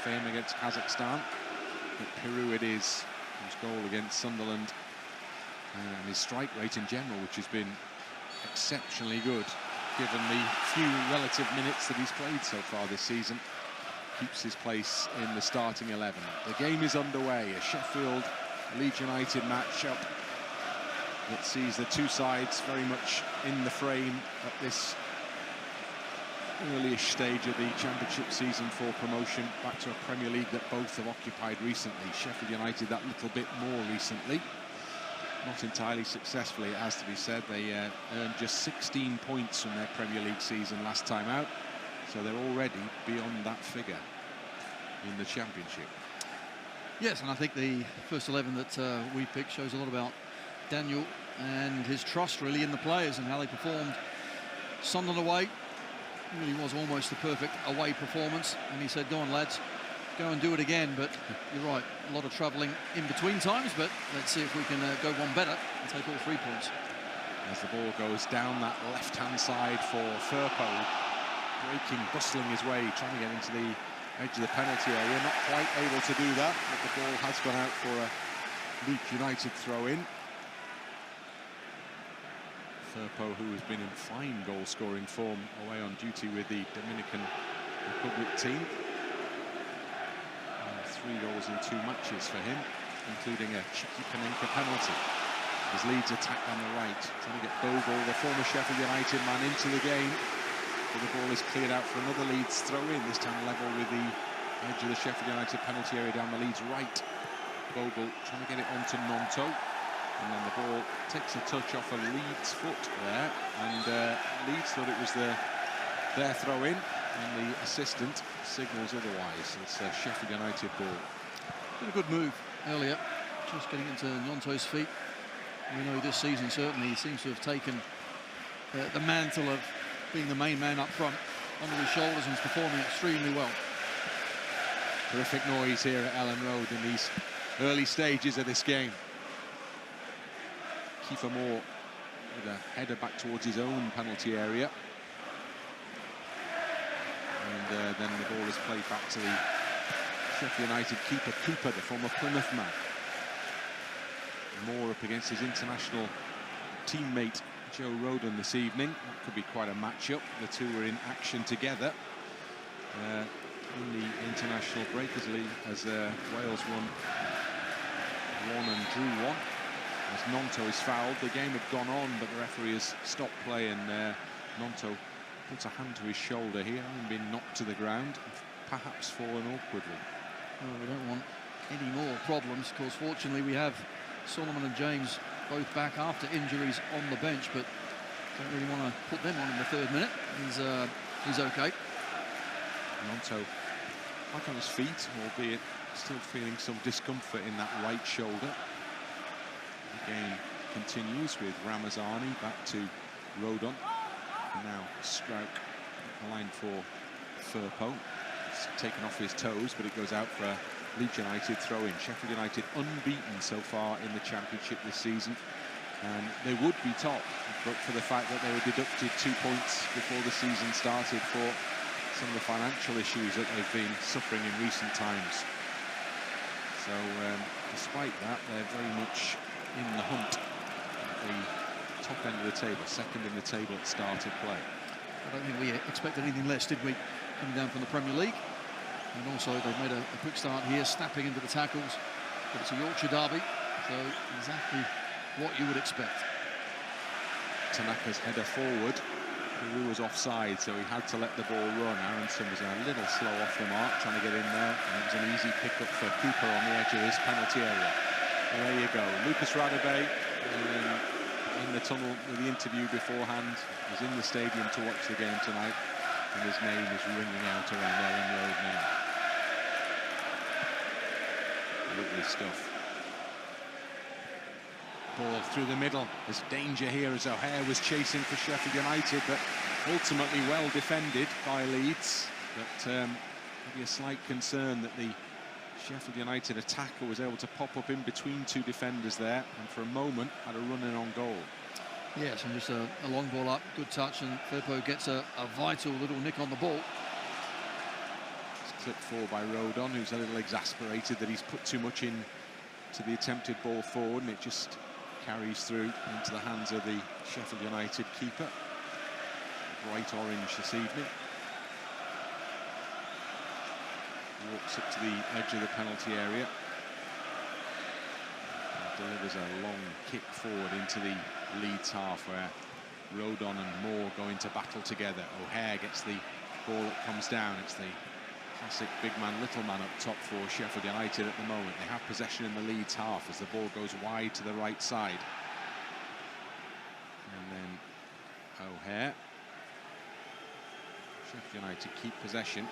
for him against Kazakhstan. But Peru it is, his goal against Sunderland. And his strike rate in general, which has been exceptionally good, given the few relative minutes that he's played so far this season. Keeps his place in the starting 11. The game is underway, a Sheffield Leeds United match-up that sees the two sides very much in the frame at this early-ish stage of the Championship season for promotion back to a Premier League that both have occupied recently. Sheffield United that little bit more recently. Not entirely successfully, it has to be said. They earned just 16 points from their Premier League season last time out, so they're already beyond that figure in the Championship. Yes, and I think the first 11 that we picked shows a lot about Daniel and his trust really in the players and how they performed. Sunderland away, it really was almost the perfect away performance, and he said, go on lads, go and do it again. But you're right, a lot of travelling in between times, but let's see if we can go one better and take all 3 points. As the ball goes down that left-hand side for Firpo, breaking, bustling his way, trying to get into the edge of the penalty area, not quite able to do that, but the ball has gone out for a Leeds United throw-in. Firpo, who has been in fine goal-scoring form away on duty with the Dominican Republic team. 3 goals in 2 matches for him, including a cheeky Panenka penalty. As Leeds attack on the right, trying to get Bogle, the former Sheffield United man, into the game. But the ball is cleared out for another Leeds throw-in, this time level with the edge of the Sheffield United penalty area down the Leeds right. Bogle trying to get it onto Nonto. And then the ball takes a touch off a Leeds foot there, and Leeds thought it was their throw-in, and the assistant signals otherwise. It's a Sheffield United ball. Did a good move earlier, just getting into Nonto's feet. We know this season certainly he seems to have taken the mantle of being the main man up front under his shoulders and is performing extremely well. Terrific noise here at Ellen Road in these early stages of this game. Kiefer Moore with a header back towards his own penalty area. And then the ball is played back to the Sheffield United keeper, Cooper, the former Plymouth man. Moore up against his international teammate, Joe Rodon, this evening. That could be quite a match-up. The two were in action together in the international break as Wales won 1 and drew 1. As Nonto is fouled, the game had gone on, but the referee has stopped play, and Nonto puts a hand to his shoulder here, having been knocked to the ground, perhaps fallen awkwardly. Well, we don't want any more problems. Of course, fortunately, we have Solomon and James both back after injuries on the bench, but don't really want to put them on in the 3rd minute. He's okay. Nonto back on his feet, albeit still feeling some discomfort in that right shoulder. The game continues with Ramazani back to Rodon. Now Strauch aligned for Firpo. It's taken off his toes, but it goes out for a Leeds United throw-in. Sheffield United unbeaten so far in the Championship this season, and they would be top, but for the fact that they were deducted 2 points before the season started for some of the financial issues that they've been suffering in recent times. So despite that, they're very much in the hunt at the top end of the table, 2nd in the table at start of play. I don't think we expected anything less, did we, coming down from the Premier League? And also they've made a quick start here, snapping into the tackles. But it's a Yorkshire derby, so exactly what you would expect. Tanaka's header forward. Peru was offside, so he had to let the ball run. Aronson was a little slow off the mark, trying to get in there. And it was an easy pick-up for Cooper on the edge of his penalty area. And there you go. Lucas Radebe in the tunnel with the interview beforehand. He's in the stadium to watch the game tonight, and his name is ringing out around Ellen Road now. Lovely stuff. Ball through the middle. There's danger here as O'Hare was chasing for Sheffield United, but ultimately well defended by Leeds. But maybe a slight concern that the Sheffield United attacker was able to pop up in between 2 defenders there, and for a moment had a run in on goal. Yes, and just a long ball up, good touch, and Firpo gets a vital little nick on the ball. It's flipped forward by Rodon, who's a little exasperated that he's put too much in to the attempted ball forward, and it just carries through into the hands of the Sheffield United keeper. Bright orange this evening. Walks up to the edge of the penalty area. And delivers a long kick forward into the Leeds half, where Rodon and Moore go into battle together. O'Hare gets the ball that comes down. It's the classic big man, little man up top for Sheffield United at the moment. They have possession in the Leeds half as the ball goes wide to the right side. And then O'Hare. Sheffield United keep possession.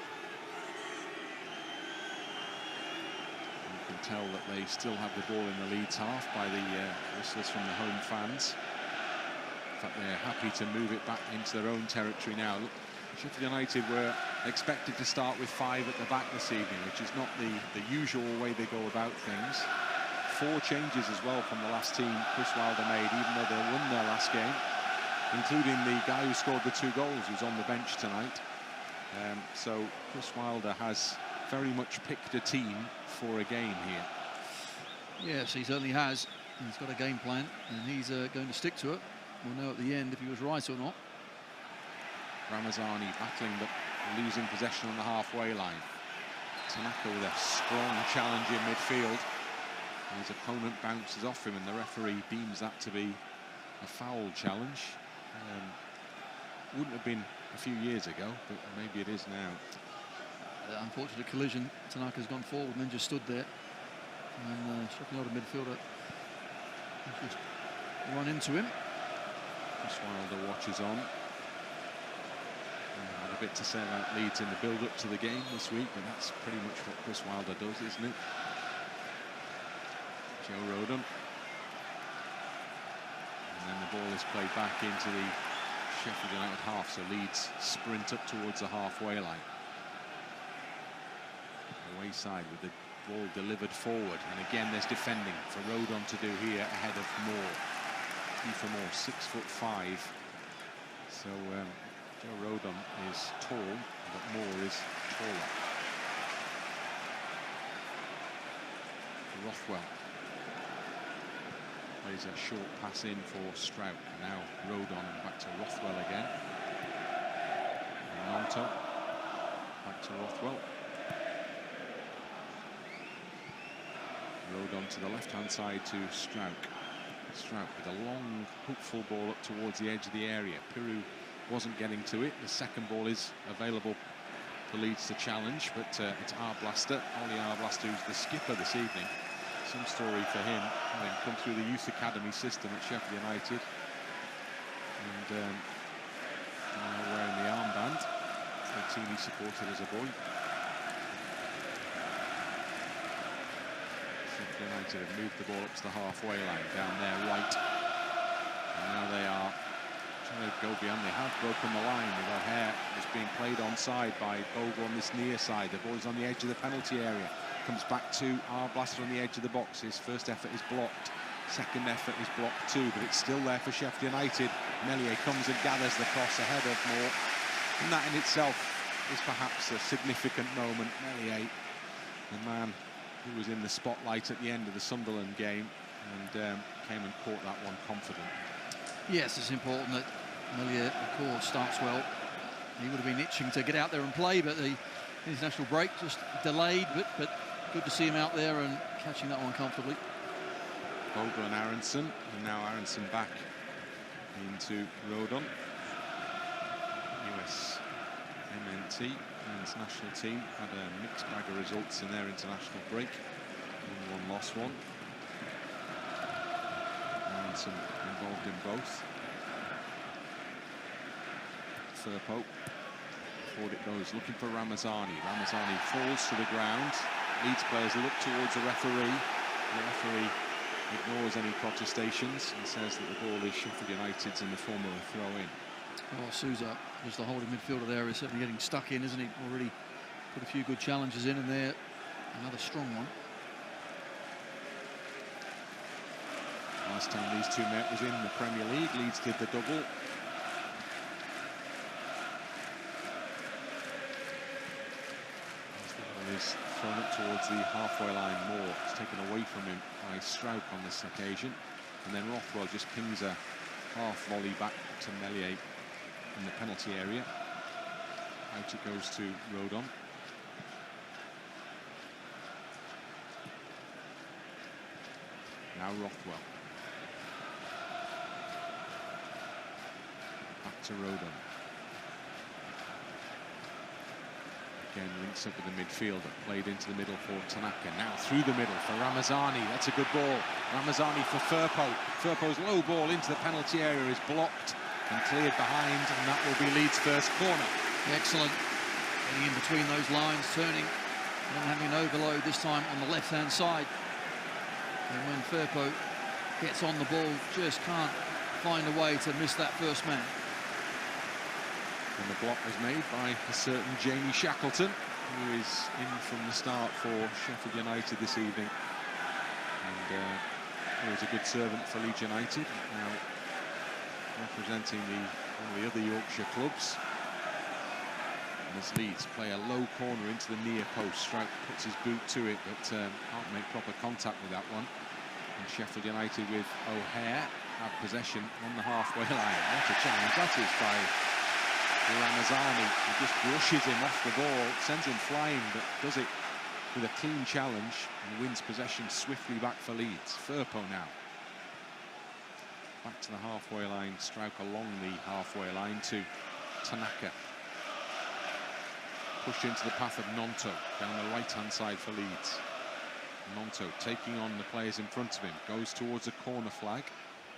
You can tell that they still have the ball in the Leeds half by the whistles from the home fans. In fact, they're happy to move it back into their own territory now. Look, Sheffield United were expected to start with 5 at the back this evening, which is not the usual way they go about things. 4 changes as well from the last team Chris Wilder made, even though they won their last game, including the guy who scored the 2 goals, who's on the bench tonight. So Chris Wilder has very much picked a team for a game here. Yes, he certainly has. He's got a game plan, and he's going to stick to it. We'll know at the end if he was right or not. Ramazani battling but losing possession on the halfway line. Tanaka with a strong challenge in midfield. His opponent bounces off him, and the referee deems that to be a foul challenge. Wouldn't have been a few years ago, but maybe it is now. Unfortunate collision. Tanaka's gone forward and then just stood there. And Sheffield United midfielder just run into him. Chris Wilder watches on. Had a bit to say about Leeds in the build-up to the game this week, but that's pretty much what Chris Wilder does, isn't it? Joe Rodon. And then the ball is played back into the Sheffield United half, so Leeds sprint up towards the halfway line. Away side with the ball delivered forward, and again there's defending for Rodon to do here ahead of Moore. Kiefer Moore, 6'5". So Joe Rodon is tall, but Moore is taller. Rothwell plays a short pass in for Strout. Now Rodon back to Rothwell again. Nonto back to Rothwell. Rodon to the left-hand side to Strout. Strout with a long, hopeful ball up towards the edge of the area. Piru wasn't getting to it. The second ball is available for Leeds to challenge, but it's Arblaster, Ollie Arblaster, who's the skipper this evening. Some story for him, having come through the youth academy system at Sheffield United, and wearing the armband for the team he supported as a boy. Sheffield United have moved the ball up to the halfway line, down their right, and now they are trying to go beyond. They have broken the line with O'Hare. It's being played onside by Bogle on this near side. The ball is on the edge of the penalty area. Comes back to Arblaster on the edge of the box. His first effort is blocked. Second effort is blocked too, but it's still there for Sheffield United. Meslier comes and gathers the cross ahead of Moore. And that in itself is perhaps a significant moment. Meslier, the man who was in the spotlight at the end of the Sunderland game, and came and caught that one confidently. Yes, it's important that Meslier, of course, starts well. He would have been itching to get out there and play, but the international break just delayed, but good to see him out there and catching that one comfortably. Bogle and Aronson, and now Aronson back into Rodon. US MNT, international team, had a mixed bag of results in their international break. Won one, lost one. Aronson involved in both. Firpo, forward it goes, looking for Ramazani. Ramazani falls to the ground. Leeds players look towards the referee. The referee ignores any protestations and says that the ball is Sheffield United's in the form of a throw-in. Well, Souza, who's the holding midfielder there, is certainly getting stuck in, isn't he? Already put a few good challenges in, and there, another strong one. Last time these two met was in the Premier League. Leeds did the double. is thrown up towards the halfway line more. It's taken away from him by Strauch on this occasion. And then Rothwell just pings a half volley back to Meslier in the penalty area. Out it goes to Rodon. Now Rothwell. Back to Rodon. Again, links up with the midfielder. Played into the middle for Tanaka. Now through the middle for Ramazani. That's a good ball. Ramazani for Firpo. Firpo's low ball into the penalty area is blocked and cleared behind, and that will be Leeds' first corner. Excellent. Getting in between those lines, turning, and having an overload this time on the left-hand side. And when Firpo gets on the ball, just can't find a way to miss that first man. And the block was made by a certain Jamie Shackleton, who is in from the start for Sheffield United this evening. And always a good servant for Leeds United, now representing one of the other Yorkshire clubs. And as Leeds play a low corner into the near post, Strauch puts his boot to it, but can't make proper contact with that one. And Sheffield United with O'Hare have possession on the halfway line. What a challenge that is by Ramazani. He just brushes him off the ball, sends him flying, but does it with a clean challenge and wins possession swiftly back for Leeds. Firpo now. Back to the halfway line, Strauch along the halfway line to Tanaka. Pushed into the path of Nonto, down the right-hand side for Leeds. Nonto taking on the players in front of him, goes towards a corner flag,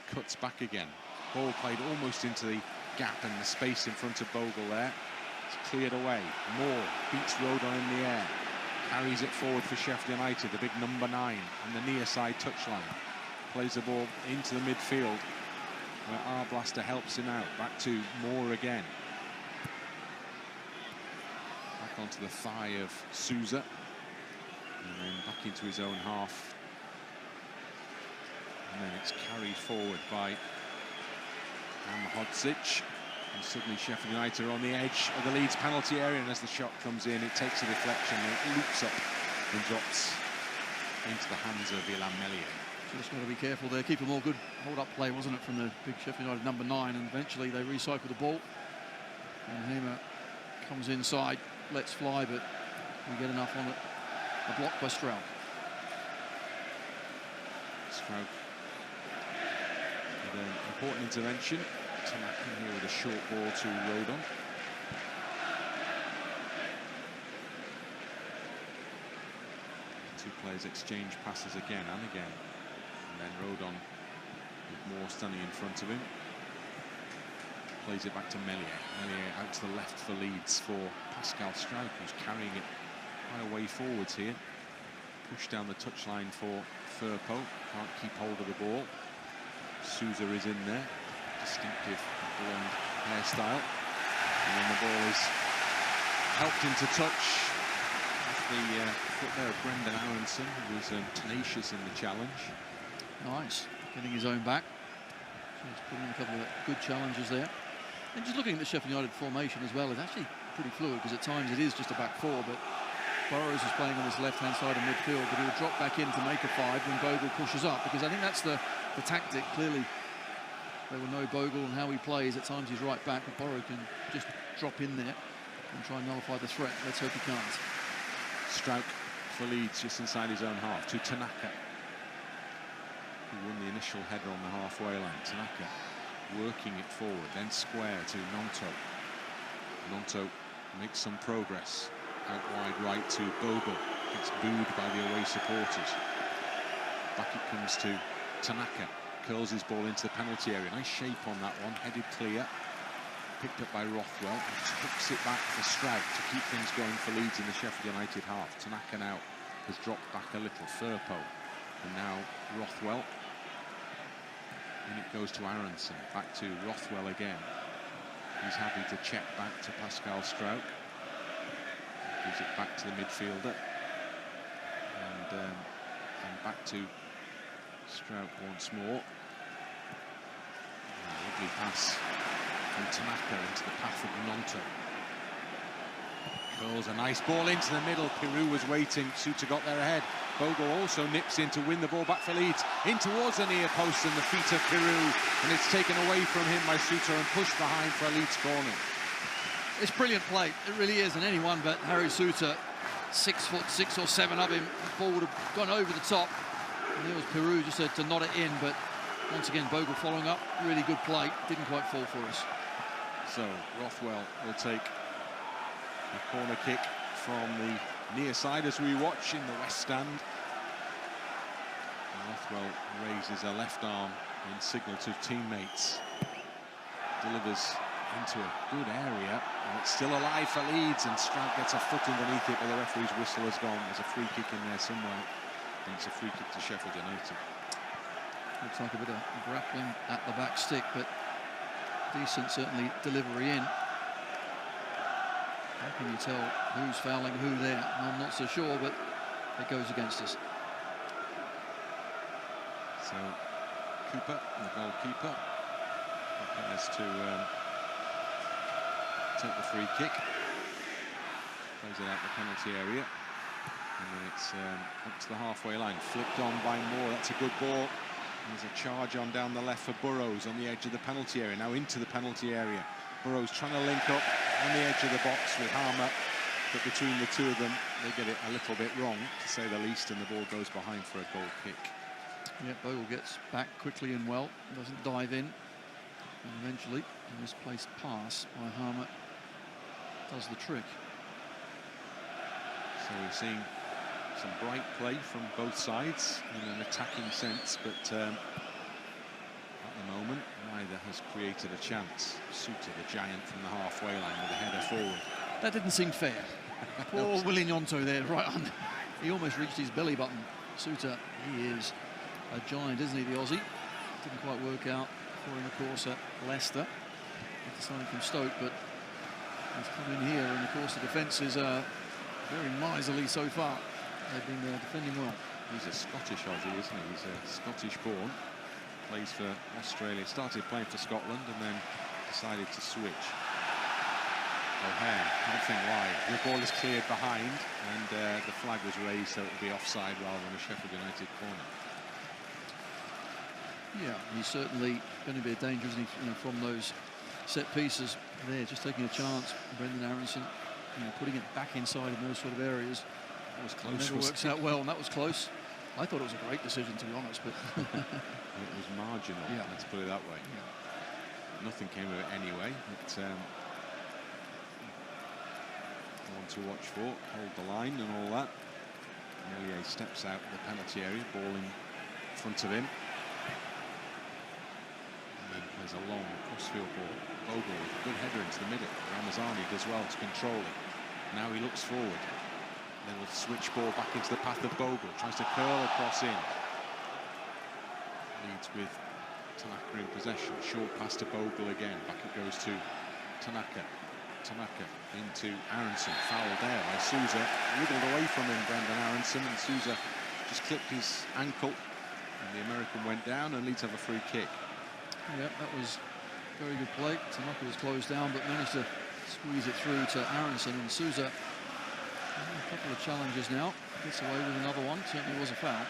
cuts back again. Ball played almost into the gap and the space in front of Bogle there. It's cleared away. Moore beats Rodon in the air, carries it forward for Sheffield United, the big number 9 on the near side touchline. Plays the ball into the midfield, where Arblaster helps him out. Back to Moore again. Back onto the thigh of Souza. And then back into his own half. And then it's carried forward by Hodzic. And suddenly Sheffield United are on the edge of the Leeds penalty area, and as the shot comes in, it takes a deflection and it loops up and drops into the hands of Ilham Meslier. Just got to be careful there. Keep them all good. Hold-up play, wasn't it, from the big Sheffield United number 9, and eventually they recycle the ball. And Hamer comes inside, lets fly, but we get enough on it. A block by Strauch. Strauch with an important intervention. Tanaka here with a short ball to Rodon. Two players exchange passes again and again. And then Rodon with Moore standing in front of him. Plays it back to Meslier. Meslier out to the left for Leeds for Pascal Strauch, who's carrying it quite a way forwards here. Push down the touchline for Firpo. Can't keep hold of the ball. Souza is in there. Distinctive blonde hairstyle. And then the ball is helped into touch off the foot there of Brendan Aronson, who was tenacious in the challenge. Nice. Getting his own back. So he's putting in a couple of good challenges there. And just looking at the Sheffield United formation as well, it's actually pretty fluid, because at times it is just a back 4, but Burrows is playing on this left-hand side of midfield, but he'll drop back in to make a 5 when Bogle pushes up, because I think that's the tactic. Clearly, they will know Bogle and how he plays. At times he's right back, but Burrow can just drop in there and try and nullify the threat. Let's hope he can't. Strauch for Leeds just inside his own half to Tanaka, who won the initial header on the halfway line. Tanaka working it forward, then square to Nonto. Nonto makes some progress. Out wide right to Bogle. Gets booed by the away supporters. Back it comes to Tanaka. Curls his ball into the penalty area. Nice shape on that one. Headed clear. Picked up by Rothwell. Hooks it back for Strauch to keep things going for Leeds in the Sheffield United half. Tanaka now has dropped back a little. Firpo. And now Rothwell. And it goes to Aronson. Back to Rothwell again. He's happy to check back to Pascal Strauch. Gives it back to the midfielder. And back to Strauch once more. A lovely pass from Tanaka into the path of Nonto. Curls a nice ball into the middle. Peru was waiting. Suter got there ahead. Bogle also nips in to win the ball back for Leeds. In towards the near post and the feet of Peru. And it's taken away from him by Suter and pushed behind for a Leeds corner. It's brilliant play. It really is. And anyone but Harry Suter, 6'6" or 7 of him, the ball would have gone over the top. And there was Peru just to nod it in. But once again, Bogle following up. Really good play. Didn't quite fall for us. So Rothwell will take a corner kick from the near side as we watch in the west stand. And Rothwell raises a left arm in signal to teammates. Delivers into a good area. And it's still alive for Leeds, and Stroud gets a foot underneath it, but the referee's whistle has gone. There's a free kick in there somewhere. And it's a free kick to Sheffield United. Looks like a bit of grappling at the back stick, but decent, certainly, delivery in. How can you tell who's fouling who there? I'm not so sure, but it goes against us. So, Cooper, the goalkeeper, prepares to take the free kick. Plays it out the penalty area. And then it's up to the halfway line. Flicked on by Moore. That's a good ball. There's a charge on down the left for Burrows on the edge of the penalty area. Now into the penalty area. Burrows trying to link up on the edge of the box with Harmer, but between the two of them, they get it a little bit wrong, to say the least, and the ball goes behind for a goal kick. Yeah, Bogle gets back quickly and well, doesn't dive in, and eventually a misplaced pass by Harmer does the trick. So we're seeing some bright play from both sides in an attacking sense, but at the moment, neither has created a chance. Suter, the giant from the halfway line with a header forward. That didn't seem fair. Poor Willie Gnonto there, right on. He almost reached his belly button. Suter, he is a giant, isn't he, the Aussie? Didn't quite work out for him, of course, at Leicester. After signing from Stoke, but he's come in here, and of course the defence is very miserly so far. They've been defending well. He's a Scottish Aussie, isn't he? He's a Scottish-born. Plays for Australia. Started playing for Scotland and then decided to switch. O'Hare, can't think why. The ball is cleared behind, and the flag was raised, so it will be offside rather than a Sheffield United corner. Yeah, he's certainly going to be a danger, isn't he, from those set pieces there, just taking a chance. Brendan Aronson, putting it back inside in those sort of areas. That was close. Never works out well, and that was close. I thought it was a great decision, to be honest, but it was marginal. Yeah. Let's put it that way. Yeah. Nothing came of it anyway. But one to watch for. Hold the line and all that. Melier steps out of the penalty area, ball in front of him. And then plays a long crossfield ball. Bogle with a good header into the middle. Ramazani does well to control it. Now he looks forward. Then will switch ball back into the path of Bogle. Tries to curl across in. Leeds with Tanaka in possession. Short pass to Bogle again. Back it goes to Tanaka. Tanaka into Aronson. Fouled there by Souza. Wriggled away from him, Brendan Aronson. And Souza just clipped his ankle. And the American went down, and Leeds have a free kick. Yeah, that was very good play. Tanaka was closed down, but managed to squeeze it through to Aronson, and Souza. A couple of challenges now. Gets away with another one. Certainly was a foul.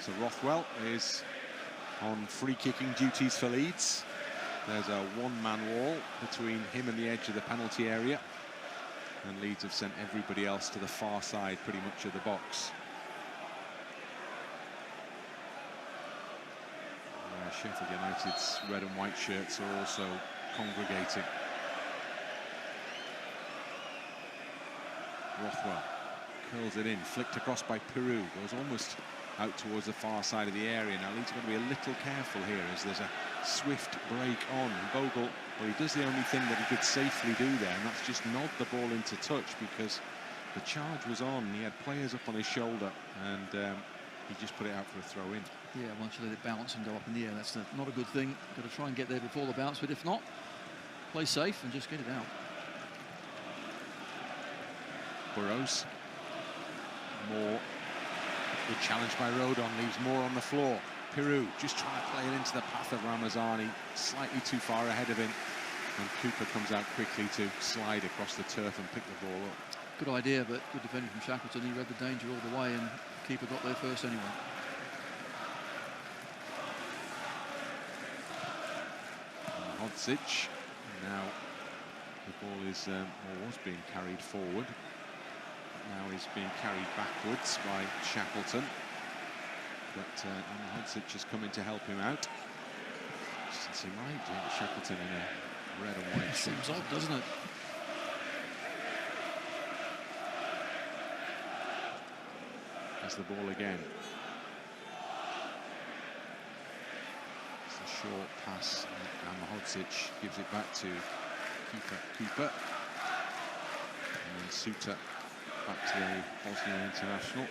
So Rothwell is on free-kicking duties for Leeds. There's a one-man wall between him and the edge of the penalty area. And Leeds have sent everybody else to the far side, pretty much of the box. Sheffield United's red and white shirts are also congregating. Rothwell curls it in, flicked across by Peru, goes almost out towards the far side of the area. Now Leeds are going to be a little careful here as there's a swift break on. And Bogle, well, he does the only thing that he could safely do there, and that's just nod the ball into touch, because the charge was on. He had players up on his shoulder, and he just put it out for a throw-in. Yeah, once you let it bounce and go up in the air, that's not a good thing. Got to try and get there before the bounce, but if not, play safe and just get it out. Burrows. Moore. Good challenge by Rodon, leaves Moore on the floor. Peru just trying to play it into the path of Ramazani, slightly too far ahead of him. And Cooper comes out quickly to slide across the turf and pick the ball up. Good idea, but good defending from Shackleton. He read the danger all the way, and the keeper got there first anyway. Hodzic. Now the ball is, or was being carried forward. Now he's being carried backwards by Shackleton. But Hodzic has come in to help him out. Doesn't seem right, James Shackleton in a red and white. Seems odd, doesn't it? Has the ball again. It's a short pass, and Hodzic gives it back to Cooper. And then Suter back to the Bosnian international.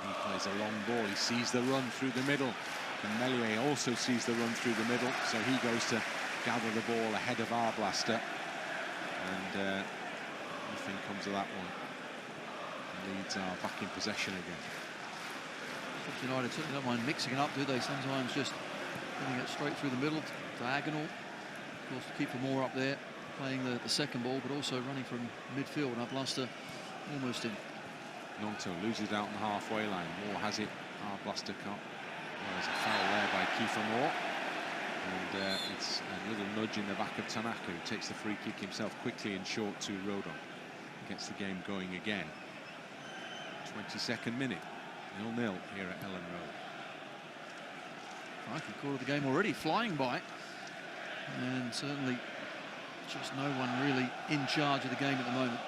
He plays a long ball. He sees the run through the middle. And Melier also sees the run through the middle, so he goes to gather the ball ahead of Arblaster. And nothing comes of that one. Leeds are back in possession again. United certainly don't mind mixing it up, do they? Sometimes just getting it straight through the middle, diagonal. Of course, to keep more up there, playing the second ball, but also running from midfield. Arblaster almost in. Nonto loses out on the halfway line. Moore has it. Arblaster can't. Well, there's a foul there by Kiefer Moore. And it's a little nudge in the back of Tanaka, who takes the free kick himself quickly and short to Rodon. Gets the game going again. 22nd minute, 0-0 here at Ellen Road. I can call it the game already, flying by. And certainly just no one really in charge of the game at the moment.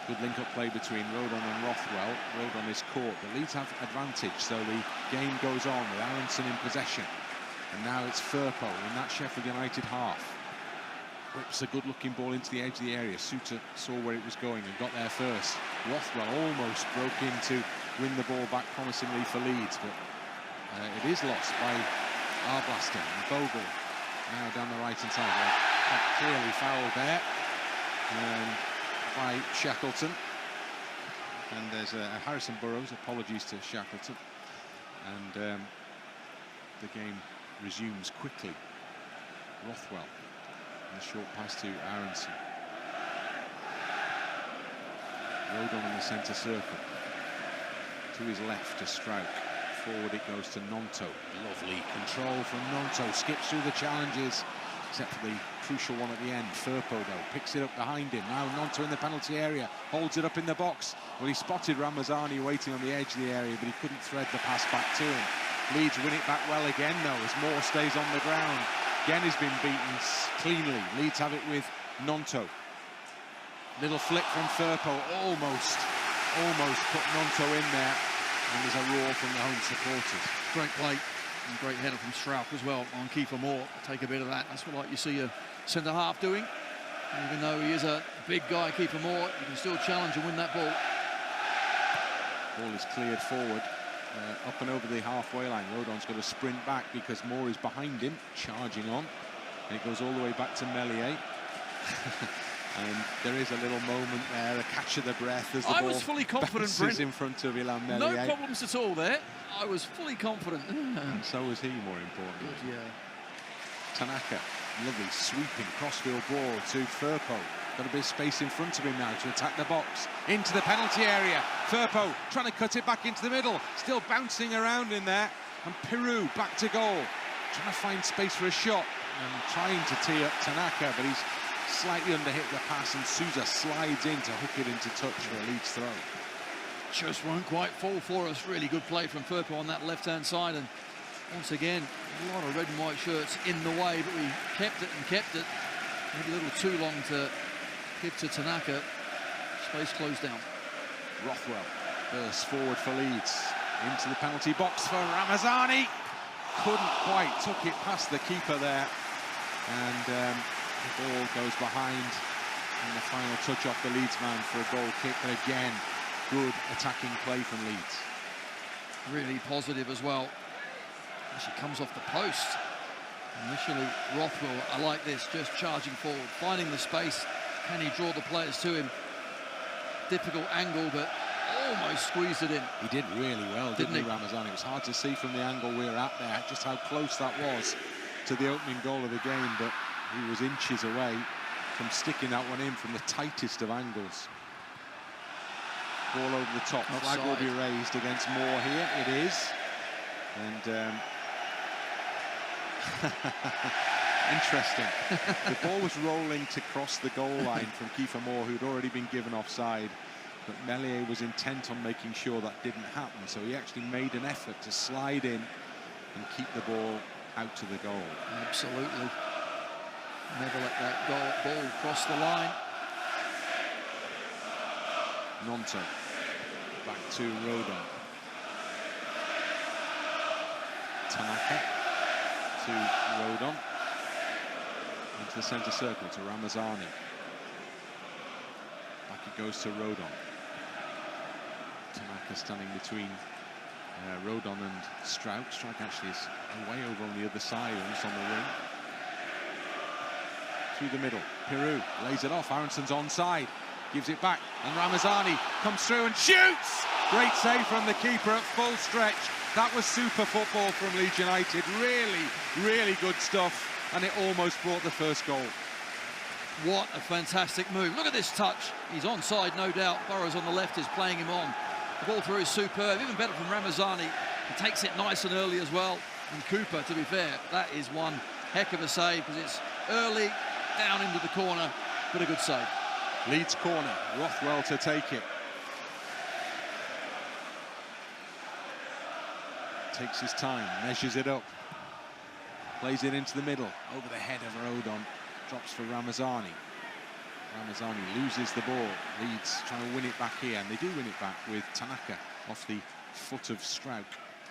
Good link-up play between Rodon and Rothwell. Rodon is caught, but Leeds have advantage, so the game goes on with Aronson in possession. And now it's Firpo in that Sheffield United half. Whips a good-looking ball into the edge of the area. Suter saw where it was going and got there first. Rothwell almost broke in to win the ball back promisingly for Leeds, but it is lost by Arblaster. And Bogle now down the right-hand side. Well, clearly fouled there by Shackleton. And there's a Harrison Burrows. Apologies to Shackleton. And the game resumes quickly. Rothwell. And a short pass to Aronson. Rodon in the centre circle. To his left to Strauch. Forward it goes to Nonto. Lovely control from Nonto. Skips through the challenges, except for the crucial one at the end. Firpo, though, picks it up behind him. Now Nonto in the penalty area. Holds it up in the box. Well, he spotted Ramazani waiting on the edge of the area, but he couldn't thread the pass back to him. Leeds win it back well again, though, as Moore stays on the ground. Again, he's been beaten cleanly. Leeds have it with Nonto. Little flick from Firpo, almost put Nonto in there. And there's a roar from the home supporters. Great play and great header from Strauch as well on Kiefer Moore. Take a bit of that. That's what you see a centre-half doing. Even though he is a big guy, Kiefer Moore, you can still challenge and win that ball. Ball is cleared forward, up and over the halfway line. Rodon's got to sprint back because Moore is behind him, charging on. And it goes all the way back to Melier. And there is a little moment there, a catch of the breath as the ball was fully confident, Brent. in front of Ilan Melier. No problems at all there. I was fully confident. And so was he, more importantly. Good, yeah. Tanaka, lovely sweeping crossfield ball to Firpo. Got a bit of space in front of him now to attack the box. Into the penalty area. Firpo trying to cut it back into the middle. Still bouncing around in there. And Peru back to goal. Trying to find space for a shot. And trying to tee up Tanaka, but he's slightly underhit the pass, and Sousa slides in to hook it into touch for a Leeds throw. Just won't quite fall for us. Really good play from Firpo on that left-hand side, and once again, a lot of red and white shirts in the way, but we kept it and kept it. Maybe a little too long to give to Tanaka. Space closed down. Rothwell bursts forward for Leeds. Into the penalty box for Ramazani. Couldn't quite, took it past the keeper there. And the ball goes behind, and the final touch off the Leeds man for a goal kick. But again, good attacking play from Leeds. Really positive as well. She comes off the post. Initially, Rothwell, I like this, just charging forward, finding the space. Can he draw the players to him? Difficult angle, but almost squeezed it in. He did really well, didn't he, Ramazani? It was hard to see from the angle we were at there just how close that was. to the opening goal of the game, but he was inches away from sticking that one in from the tightest of angles. Ball over the top. Flag will be raised against Moore here. It is. And interesting. The ball was rolling to cross the goal line from Kiefer Moore, who'd already been given offside. But Meslier was intent on making sure that didn't happen. So he actually made an effort to slide in and keep the ball out to the goal. Absolutely. Never let that ball cross the line. Nonto. Back to Rodon. Tanaka to Rodon. Into the centre circle to Ramazani. Back it goes to Rodon. Tanaka standing between Rodon and Strouk. Strouk actually is away over on the other side, almost on the wing. Through the middle. Peru lays it off. Aronson's onside. Gives it back. And Ramazani comes through and shoots! Great save from the keeper at full stretch. That was super football from Leeds United. Really, really good stuff. And it almost brought the first goal. What a fantastic move. Look at this touch. He's onside, no doubt. Burrows on the left is playing him on. The ball through is superb. Even better from Ramazani. He takes it nice and early as well. And Cooper, to be fair, that is one heck of a save because it's early, down into the corner, but a good save. Leeds corner. Rothwell to take it. Takes his time, measures it up. Plays it into the middle, over the head of Rodon. Drops for Ramazani. Ramazani loses the ball. Leeds trying to win it back here, and they do win it back with Tanaka off the foot of Strouk.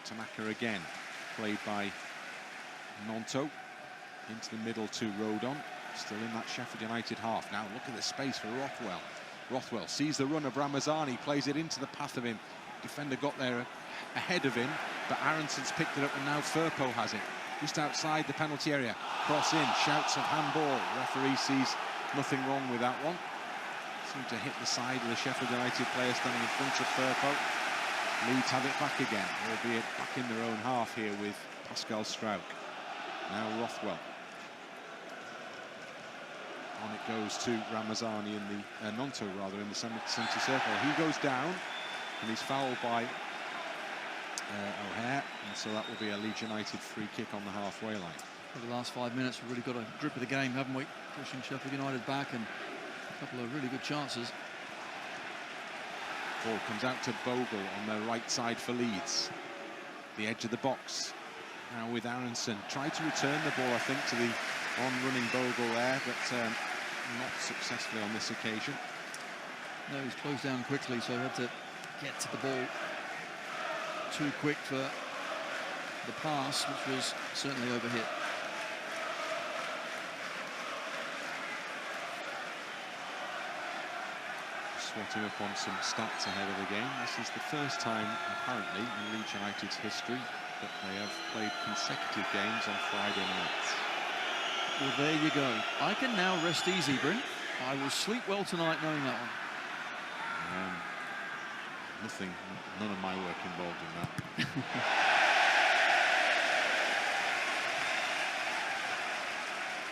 Tanaka again, played by Nonto. Into the middle to Rodon. Still in that Sheffield United half. Now look at the space for Rothwell. Rothwell sees the run of Ramazani, plays it into the path of him. Defender got there ahead of him, but Aronson's picked it up, and now Firpo has it. Just outside the penalty area. Cross in, shouts of handball. Referee sees nothing wrong with that one. Seemed to hit the side of the Sheffield United player standing in front of Firpo. Leeds have it back again, albeit back in their own half here with Pascal Strouk. Now Rothwell. On it goes to Ramazani in the Nonto rather in the centre circle. He goes down and he's fouled by O'Hare, and so that will be a Leeds United free kick on the halfway line. For the last 5 minutes, we've really got a grip of the game, haven't we? Pushing Sheffield United back and a couple of really good chances. Ball comes out to Bogle on the right side for Leeds. The edge of the box. Now with Aronson. Tried to return the ball, I think, to the on-running Bogle there, but not successfully on this occasion. No, he's closed down quickly, so he had to get to the ball too quick for the pass, which was certainly overhit. Swatting up on some stats ahead of the game. This is the first time, apparently, in Leeds United's history that they have played consecutive games on Friday nights. Well, there you go. I can now rest easy, Bryn. I will sleep well tonight knowing that one. None of my work involved in that.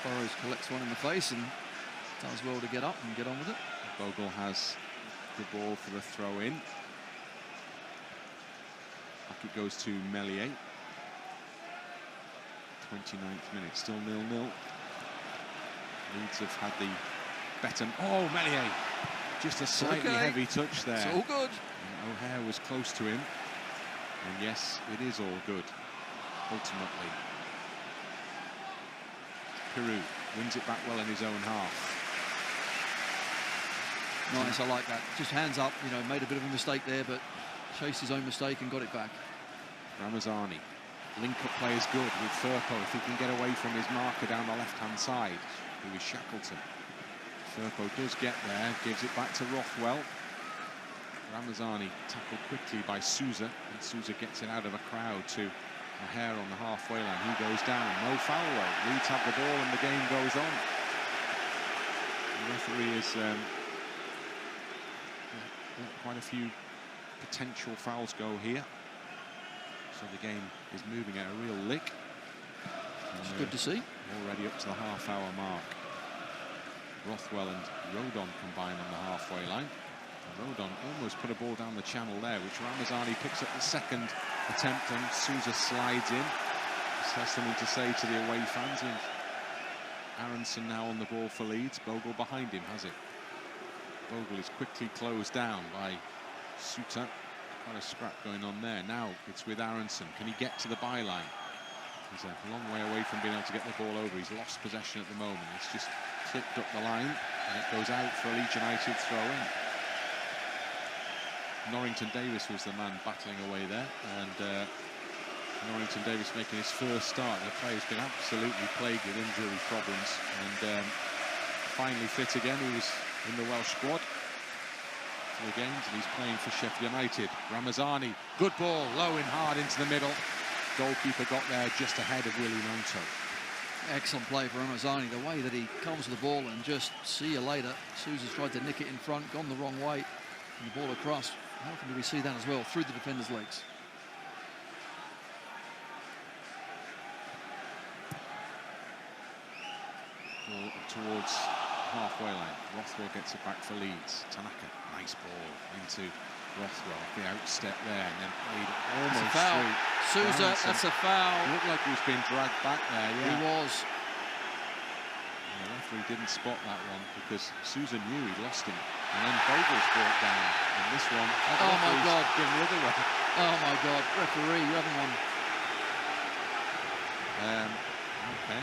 Burrows collects one in the face and does well to get up and get on with it. Bogle has the ball for the throw-in. Back it goes to Meslier. 29th minute, still 0-0. Leeds have had the better. Oh, Meslier! Just a slightly heavy touch there. It's all good. And O'Hare was close to him. And yes, it is all good, ultimately. Peru wins it back well in his own half. Nice, I like that. Just hands up, you know, made a bit of a mistake there, but chased his own mistake and got it back. Ramazani. Link-up play is good with Firpo if he can get away from his marker down the left-hand side, who is Shackleton. Firpo does get there, gives it back to Rothwell. Ramazani tackled quickly by Souza, and Souza gets it out of a crowd to O'Hare on the halfway line. He goes down, no foul though. Leeds have the ball and the game goes on. The referee is let quite a few potential fouls go here. So the game is moving at a real lick. It's good to see. Already up to the half-hour mark. Rothwell and Rodon combine on the halfway line. And Rodon almost put a ball down the channel there, which Ramazani picks up the second attempt, and Sousa slides in. This has something to say to the away fans. And Aronson now on the ball for Leeds. Bogle behind him, has it? Bogle is quickly closed down by Sousa. Quite a scrap going on there. Now it's with Aronson. Can he get to the byline? He's a long way away from being able to get the ball over. He's lost possession at the moment. It's just clipped up the line, and it goes out for a Leeds United throw-in. Norrington Davis was the man battling away there, and Norrington Davis making his first start. The player's been absolutely plagued with injury problems, and finally fit again. He was in the Welsh squad for the games, and he's playing for Sheffield United. Ramazani, good ball, low and hard into the middle. Goalkeeper got there just ahead of Willie Nonto. Excellent play for Ramazani. The way that he comes to the ball and just see you later. Sousa's tried to nick it in front, gone the wrong way, and the ball across. How often do we see that as well? Through the defender's legs. Ball up towards halfway line. Rothwell gets it back for Leeds. Tanaka, nice ball into Rothwell. The outstep there, and then played almost foul. through. Sousa, that's a foul. It looked like he was being dragged back there. Yeah. He was. And the referee didn't spot that one because Sousa knew he'd lost him. And then Bogle's brought down. And this one, oh my God, going the other way. Oh my God, referee, you haven't won. Okay.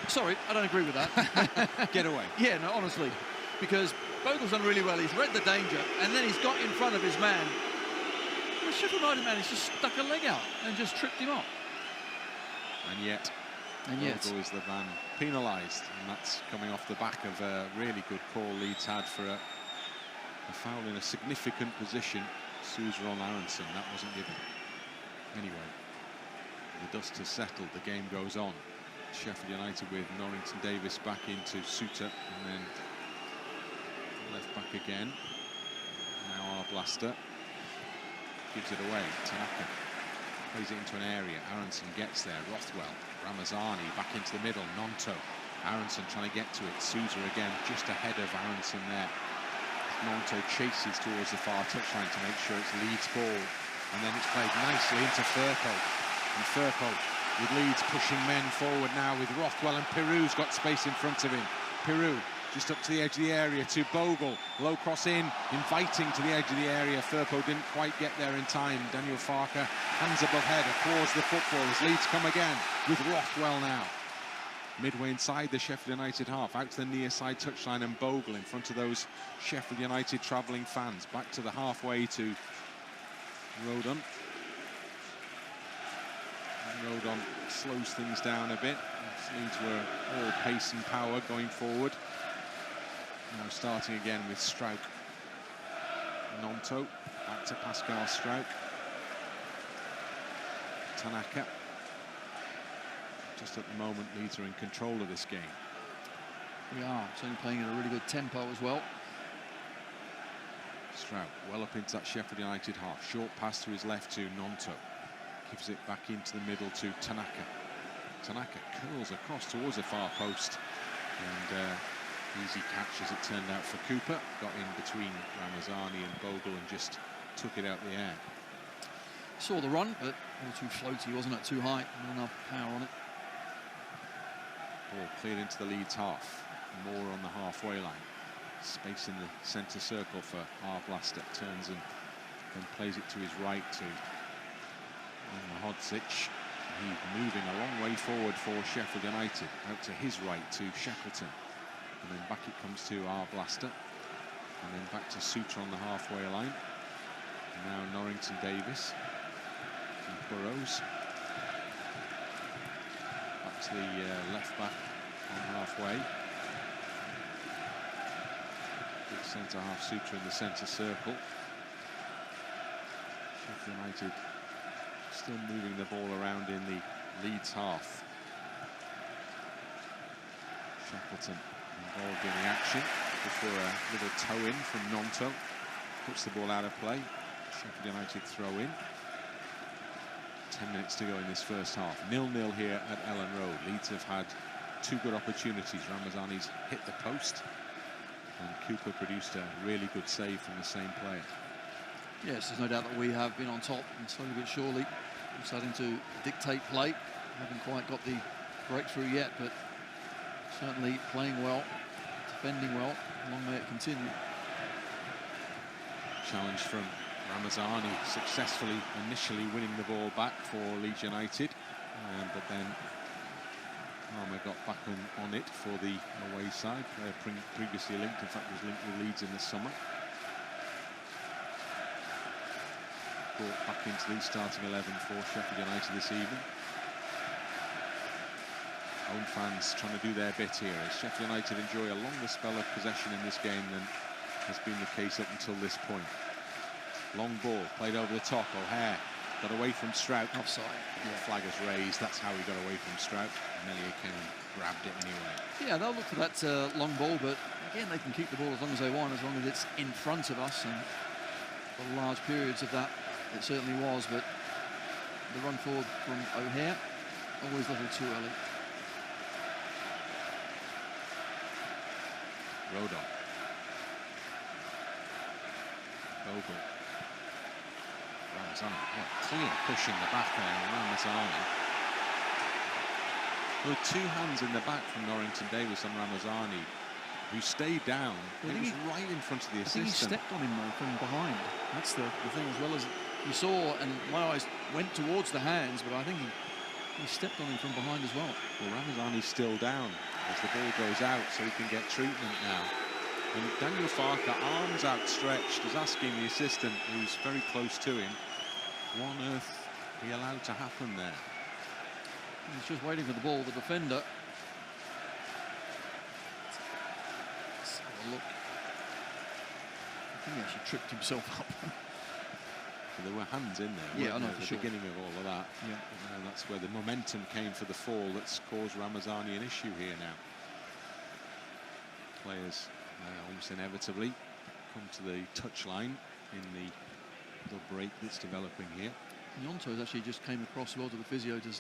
Sorry, I don't agree with that. Get away. Yeah, no, honestly. Because Bogle's done really well. He's read the danger, and then he's got in front of his man. The Sheffield United man has just stuck a leg out and just tripped him up. And yet, Bogle is the man penalised, and that's coming off the back of a really good call Leeds had for a foul in a significant position. Sousa on Aronson, that wasn't given. Anyway, the dust has settled, the game goes on. Sheffield United with Norrington Davis back into Sousa, and then left back again. Now Blaster gives it away. Tanaka plays it into an area. Aronson gets there. Rothwell, Ramazani back into the middle. Nonto, Aronson trying to get to it. Sousa again just ahead of Aronson there. Nonto chases towards the far touchline to make sure it's Leeds' ball, and then it's played nicely into Furco. And Furco with Leeds pushing men forward now with Rothwell, and Peru's got space in front of him. Peru just up to the edge of the area to Bogle. Low cross in, inviting to the edge of the area. Furco didn't quite get there in time. Daniel Farker, hands above head, applauds the football as Leeds come again with Rothwell now. Midway inside the Sheffield United half, out to the near side touchline, and Bogle in front of those Sheffield United travelling fans. Back to the halfway to Rodon. Rodon slows things down a bit. Leeds were all pace and power going forward. Now starting again with Strauch. Nonto, back to Pascal Strauch. Tanaka. Just at the moment, Leeds are in control of this game. We are certainly playing at a really good tempo as well. Strauch well up into that Sheffield United half. Short pass to his left to Nonto. Gives it back into the middle to Tanaka. Tanaka curls across towards the far post, and easy catch as it turned out for Cooper. Got in between Ramazani and Bogle and just took it out the air. Saw the run, but a little too floaty, wasn't it? Too high, not enough power on it. Ball cleared into the Leeds half. More on the halfway line. Space in the centre circle for Blaster. Turns and then plays it to his right to Hodzic. He's moving a long way forward for Sheffield United. Out to his right to Shackleton. And then back it comes to Blaster. And then back to Sousa on the halfway line. And now Norrington Davis. And Burrows. Back to the left back on halfway. Big centre half Sousa in the centre circle. Sheffield United still moving the ball around in the Leeds half. Shackleton involved in the action before a little toe in from Nonto. Puts the ball out of play. Sheffield United throw in. 10 minutes to go in this first half. 0-0 here at Ellen Road. Leeds have had 2 good opportunities. Ramazani's hit the post, and Cooper produced a really good save from the same player. Yes, there's no doubt that we have been on top, and slowly but surely we're starting to dictate play. Haven't quite got the breakthrough yet, but certainly playing well, defending well. Long may it continue. Challenge from Ramazani, successfully initially winning the ball back for Leeds United, but then Palmer got back on it for the away side. Player previously linked, in fact was linked with Leeds in the summer. Brought back into the starting 11 for Sheffield United this evening. Own fans trying to do their bit here as Sheffield United enjoy a longer spell of possession in this game than has been the case up until this point. Long ball played over the top. O'Hare got away from Strout. Offside. The flag is raised. That's how he got away from Strout. Melia Kennan grabbed it anyway. Yeah, they'll look for that long ball, but again, they can keep the ball as long as they want, as long as it's in front of us. And for large periods of that, it certainly was. But the run forward from O'Hare, always a little too early. Rodon. Bogle. Ramazani. What clear push in the back there. Ramazani. There were 2 hands in the back from Norrington Davis on Ramazani, who stayed down. He was right in front of the assistant. I think he stepped on him though from behind. That's the thing, as well as you saw, and my eyes went towards the hands, but I think he stepped on him from behind as well. Well, Ramazani's still down as the ball goes out, so he can get treatment now. And Daniel Farker, arms outstretched, is asking the assistant, who's very close to him, what on earth be allowed to happen there? He's just waiting for the ball, the defender. Let's have a look. I think he actually tripped himself up. There were hands in there, yeah, I know, at the sure. beginning of all of that. Yeah. And that's where the momentum came for the fall that's caused Ramazani an issue here now. Players almost inevitably come to the touchline in the break that's developing here. Gnonto's actually just came across well to the physio to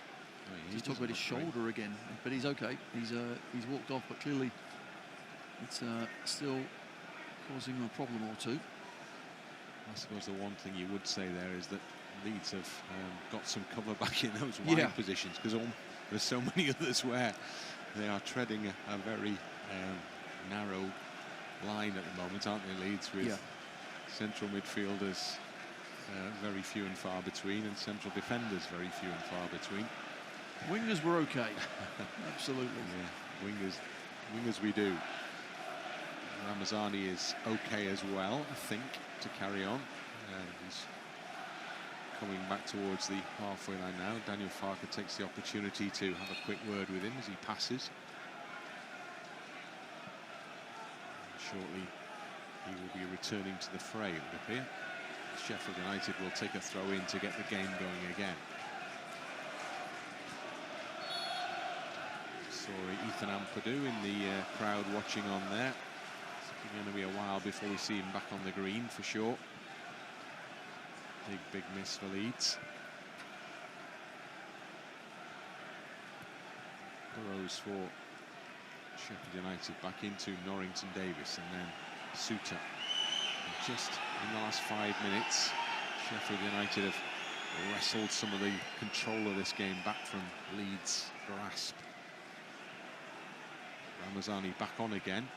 talk about his shoulder again, but he's okay. He's walked off, but clearly it's still causing a problem or two. I suppose the one thing you would say there is that Leeds have got some cover back in those wide positions, because there's so many others where they are treading a very narrow line at the moment, aren't they, Leeds, with central midfielders very few and far between, and central defenders very few and far between. Wingers were okay. Absolutely. Yeah, wingers we do. Ramazani is okay as well, I think, to carry on. He's coming back towards the halfway line now. Daniel Farker takes the opportunity to have a quick word with him as he passes. Shortly, he will be returning to the fray, it would appear. Sheffield United will take a throw in to get the game going again. Saw Ethan Ampadu in the crowd watching on there. It's going to be a while before we see him back on the green for sure. Big miss for Leeds. Burrows for Sheffield United back into Norrington Davis, and then Suter. And just in the last 5 minutes, Sheffield United have wrestled some of the control of this game back from Leeds' grasp. Ramazani back on again.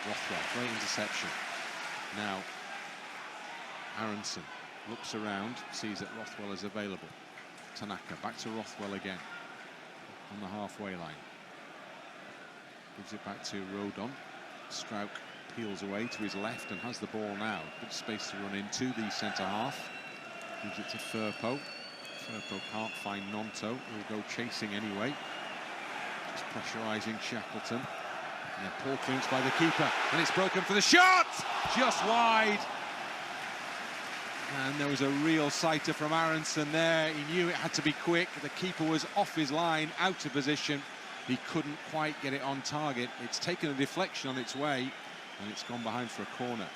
Rothwell, great interception. Now, Aronson looks around, sees that Rothwell is available. Tanaka back to Rothwell again on the halfway line. Gives it back to Rodon. Strauch peels away to his left and has the ball now. Good space to run into the centre half. Gives it to Firpo. Firpo can't find Gnonto. He'll go chasing anyway. Just pressurising Shackleton. And a poor clearance by the keeper. And it's broken for the shot! Just wide. And there was a real sighter from Aronson there. He knew it had to be quick. The keeper was off his line, out of position. He couldn't quite get it on target. It's taken a deflection on its way, and it's gone behind for a corner.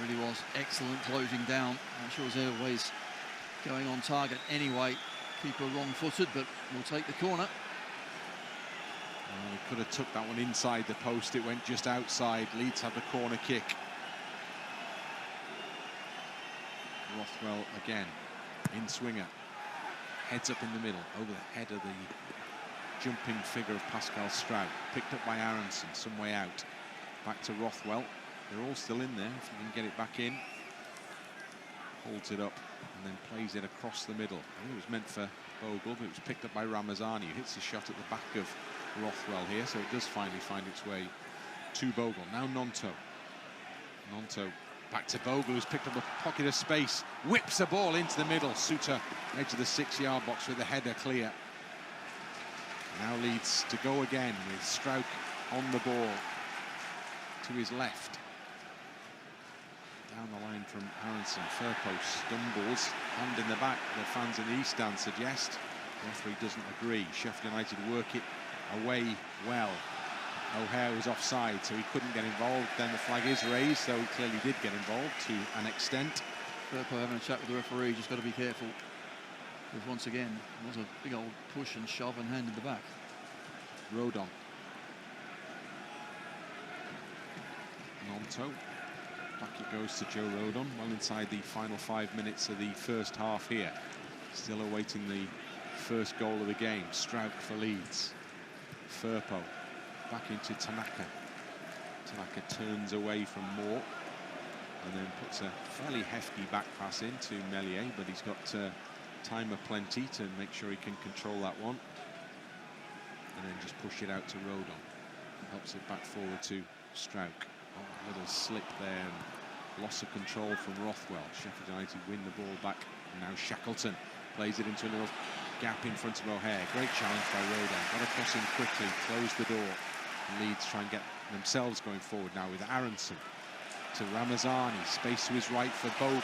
Really was excellent closing down. I'm sure as always, going on target anyway. Keeper wrong-footed, but we'll take the corner. Well, he could have took that one inside the post. It went just outside. Leeds have the corner kick. Rothwell again, in swinger. Heads up in the middle, over the head of the jumping figure of Pascal Strout. Picked up by Aronson, some way out. Back to Rothwell. They're all still in there, if you can get it back in. Holds it up and then plays it across the middle. I think it was meant for Bogle, but it was picked up by Ramazani, who hits a shot at the back of Rothwell here, so it does finally find its way to Bogle. Now Gnonto. Gnonto back to Bogle, who's picked up a pocket of space, whips the ball into the middle. Suter, edge of the 6-yard box with the header clear. Now Leeds to go again with Strauch on the ball to his left. Down the line from Aronson. Firpo stumbles, hand in the back. The fans in the East Stand suggest. The referee doesn't agree. Sheffield United work it away well. O'Hare was offside, so he couldn't get involved. Then the flag is raised, so he clearly did get involved to an extent. Firpo having a chat with the referee, just got to be careful. Because once again, it was a big old push and shove and hand in the back. Rodon. Gnonto. Back it goes to Joe Rodon, well inside the final 5 minutes of the first half here. Still awaiting the first goal of the game. Strauch for Leeds. Firpo back into Tanaka. Tanaka turns away from Moore and then puts a fairly hefty back pass into Meslier, but he's got time aplenty to make sure he can control that one. And then just push it out to Rodon. Helps it back forward to Strauch. Oh, a little slip there and loss of control from Rothwell. Sheffield United win the ball back. And now Shackleton plays it into a little gap in front of O'Hare. Great challenge by Rodon. Got across him quickly, closed the door. Leeds try and get themselves going forward now with Aronson to Ramazani. Space to his right for Bogle.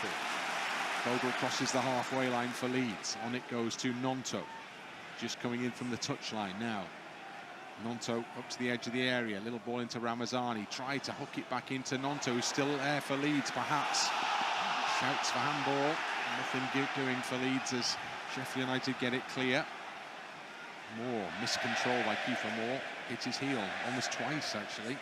Bogle crosses the halfway line for Leeds. On it goes to Gnonto. Just coming in from the touchline now. Gnonto up to the edge of the area. Little ball into Ramazani. Tried to hook it back into Gnonto, who's still there for Leeds, perhaps. Shouts for handball. Nothing doing for Leeds as Sheffield United get it clear. Moore, miscontrol by Kiefer Moore. Hits his heel almost twice, actually.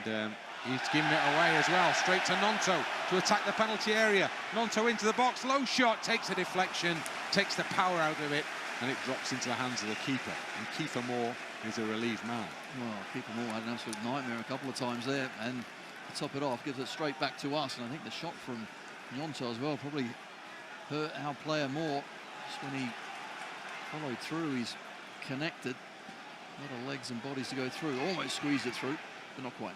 And he's giving it away as well. Straight to Gnonto to attack the penalty area. Gnonto into the box. Low shot. Takes a deflection. Takes the power out of it. And it drops into the hands of the keeper. And Kiefer Moore is a relieved man. Well, Kiefer Moore had an absolute nightmare a couple of times there. And to top it off, gives it straight back to us. And I think the shot from Gnonto as well probably hurt our player more. Just when he followed through, he's connected. A lot of legs and bodies to go through. Almost squeezed it through, but not quite.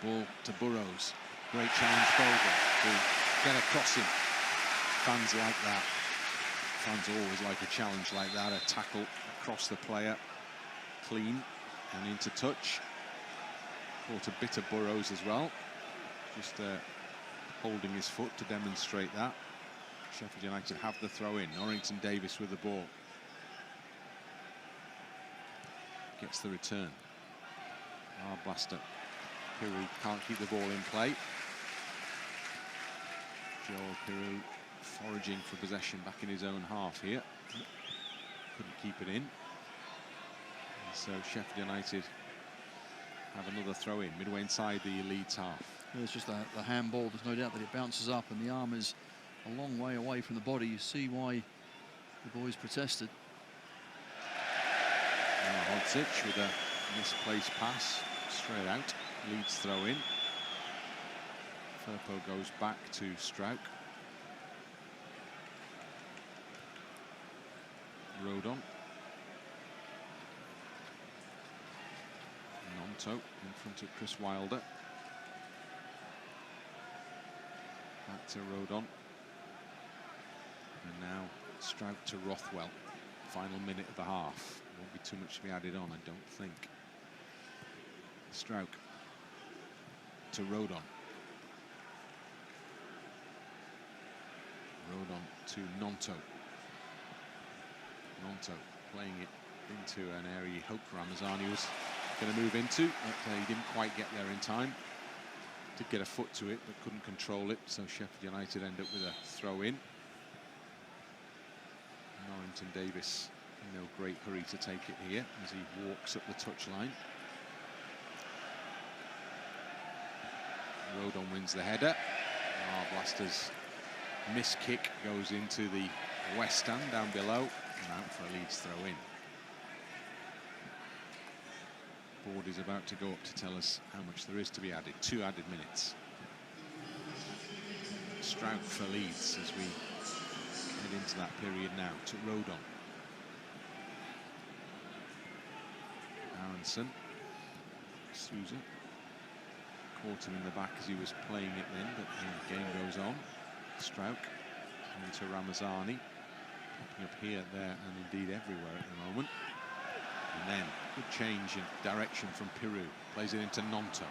Ball to Burrows. Great challenge, Bogle, to get across him. Fans like that. Fans always like a challenge like that. A tackle across the player. Clean and into touch. Caught a bit of Burrows as well. Just holding his foot to demonstrate that. Sheffield United have the throw in. Norrington Davis with the ball. Gets the return. Blaster. Pirou can't keep the ball in play. Joel Pirou foraging for possession back in his own half here. Couldn't keep it in. And so Sheffield United have another throw in midway inside the Leeds half. It's just the handball. There's no doubt that it bounces up and the arm is a long way away from the body. You see why the boys protested. Hodzic with a misplaced pass straight out. Leeds throw in. Firpo goes back to Strauch. Rodon. Gnonto in front of Chris Wilder. Back to Rodon. And now Strauch to Rothwell. Final minute of the half. Won't be too much to be added on, I don't think. Strauch to Rodon. Rodon to Gnonto. Gnonto playing it into an area he hoped Ramazani was going to move into, but he didn't quite get there in time. Did get a foot to it, but couldn't control it, so Sheffield United end up with a throw in. Norrington Davis in no great hurry to take it here as he walks up the touchline. Rodon wins the header. Blaster's miss kick goes into the west stand down below and out for a Leeds throw in. Board is about to go up to tell us how much there is to be added. 2 added minutes. Strout for Leeds as we head into that period now to Rodon. Aronson. Souza caught him in the back as he was playing it then, but the game goes on. Strout into Ramazani, popping up here, there, and indeed everywhere at the moment. And then good change in direction from Peru. Plays it into Nonto.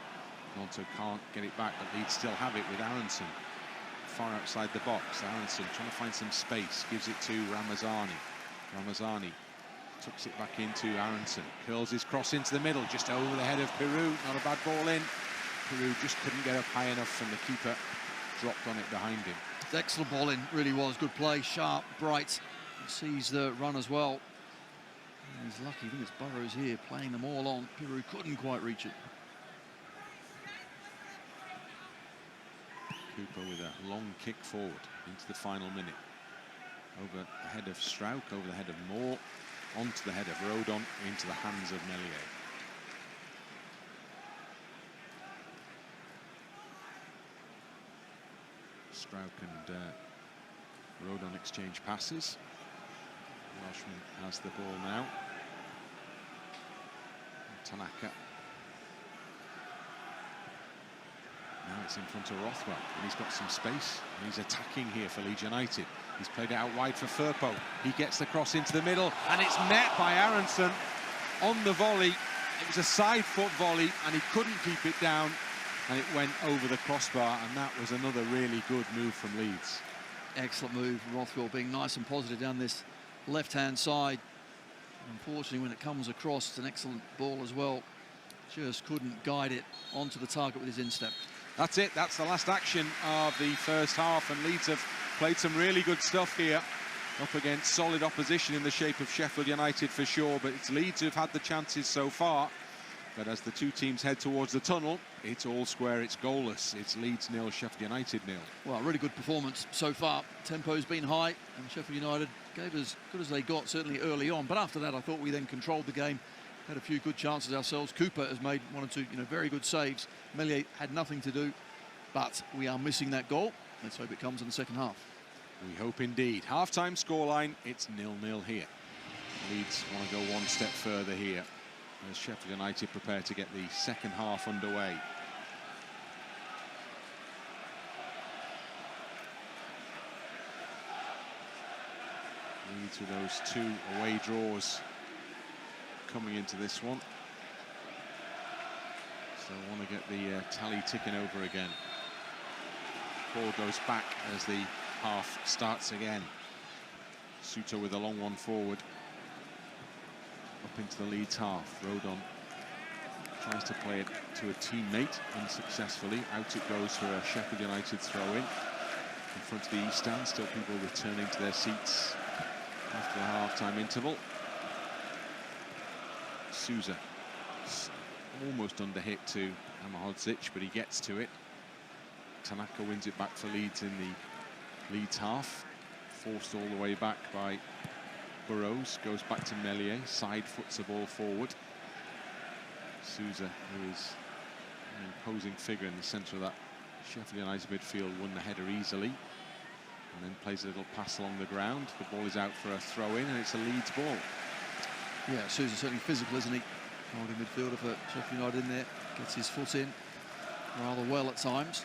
Nonto can't get it back, but Leeds still have it with Aronson far outside the box. Aronson trying to find some space, gives it to Ramazani. Ramazani tucks it back into Aronson, curls his cross into the middle, just over the head of Peru. Not a bad ball in. Peru just couldn't get up high enough, and the keeper dropped on it behind him. Excellent ball in, really was. Good play, sharp, bright. Sees the run as well. And he's lucky, I think it's Burrows here, playing them all on. Peru couldn't quite reach it. Cooper with a long kick forward into the final minute. Over the head of Strout, over the head of Moore, onto the head of Rodon, into the hands of Meslier. Strout and Rodon exchange passes. Welshman has the ball now. Tanaka. Now it's in front of Rothwell, and he's got some space. And he's attacking here for Leeds United. He's played it out wide for Firpo. He gets the cross into the middle, and it's met by Aronson on the volley. It was a side foot volley, and he couldn't keep it down, and it went over the crossbar, and that was another really good move from Leeds. Excellent move. Rothwell being nice and positive down this left-hand side. Unfortunately, when it comes across, it's an excellent ball as well. Just couldn't guide it onto the target with his instep. That's it. That's the last action of the first half, and Leeds have played some really good stuff here, up against solid opposition in the shape of Sheffield United for sure, but it's Leeds who've had the chances so far. But as the two teams head towards the tunnel, it's all square, it's goalless. It's Leeds 0, Sheffield United 0. Well, really good performance so far. Tempo's been high, and Sheffield United gave as good as they got, certainly early on. But after that, I thought we then controlled the game, had a few good chances ourselves. Cooper has made 1 or 2, very good saves. Meslier had nothing to do, but we are missing that goal. Let's hope it comes in the second half. We hope indeed. Half-time scoreline, it's 0-0 here. Leeds want to go one step further here, as Sheffield United prepare to get the second half underway. Leeds with those 2 away draws coming into this one. So I want to get the tally ticking over again. Ball goes back as the half starts again. Suter with a long one forward. Up into the Leeds half. Rodon tries to play it to a teammate unsuccessfully. Out it goes for a Sheffield United throw-in. In front of the East stand, still people returning to their seats after the half-time interval. Souza almost under hit to Amahodzic, but he gets to it. Tanaka wins it back for Leeds in the Leeds half. Forced all the way back by Burrows, goes back to Meslier, side foots the ball forward. Souza, who is an imposing figure in the centre of that Sheffield United midfield, won the header easily, and then plays a little pass along the ground. The ball is out for a throw-in, and it's a Leeds ball. Yeah, Souza's certainly physical, isn't he? Holding midfielder for Sheffield United in there, gets his foot in rather well at times.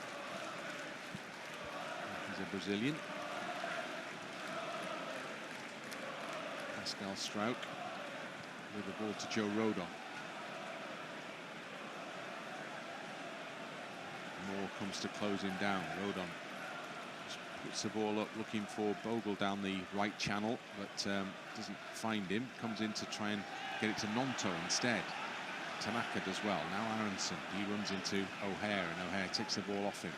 He's a Brazilian. Pascal Struijk with the ball to Joe Rodon. Moore comes to close him down. Rodon just puts the ball up, looking for Bogle down the right channel, but doesn't find him. Comes in to try and get it to Nonto instead. Tanaka does well. Now Aronson, he runs into O'Hare, and O'Hare takes the ball off him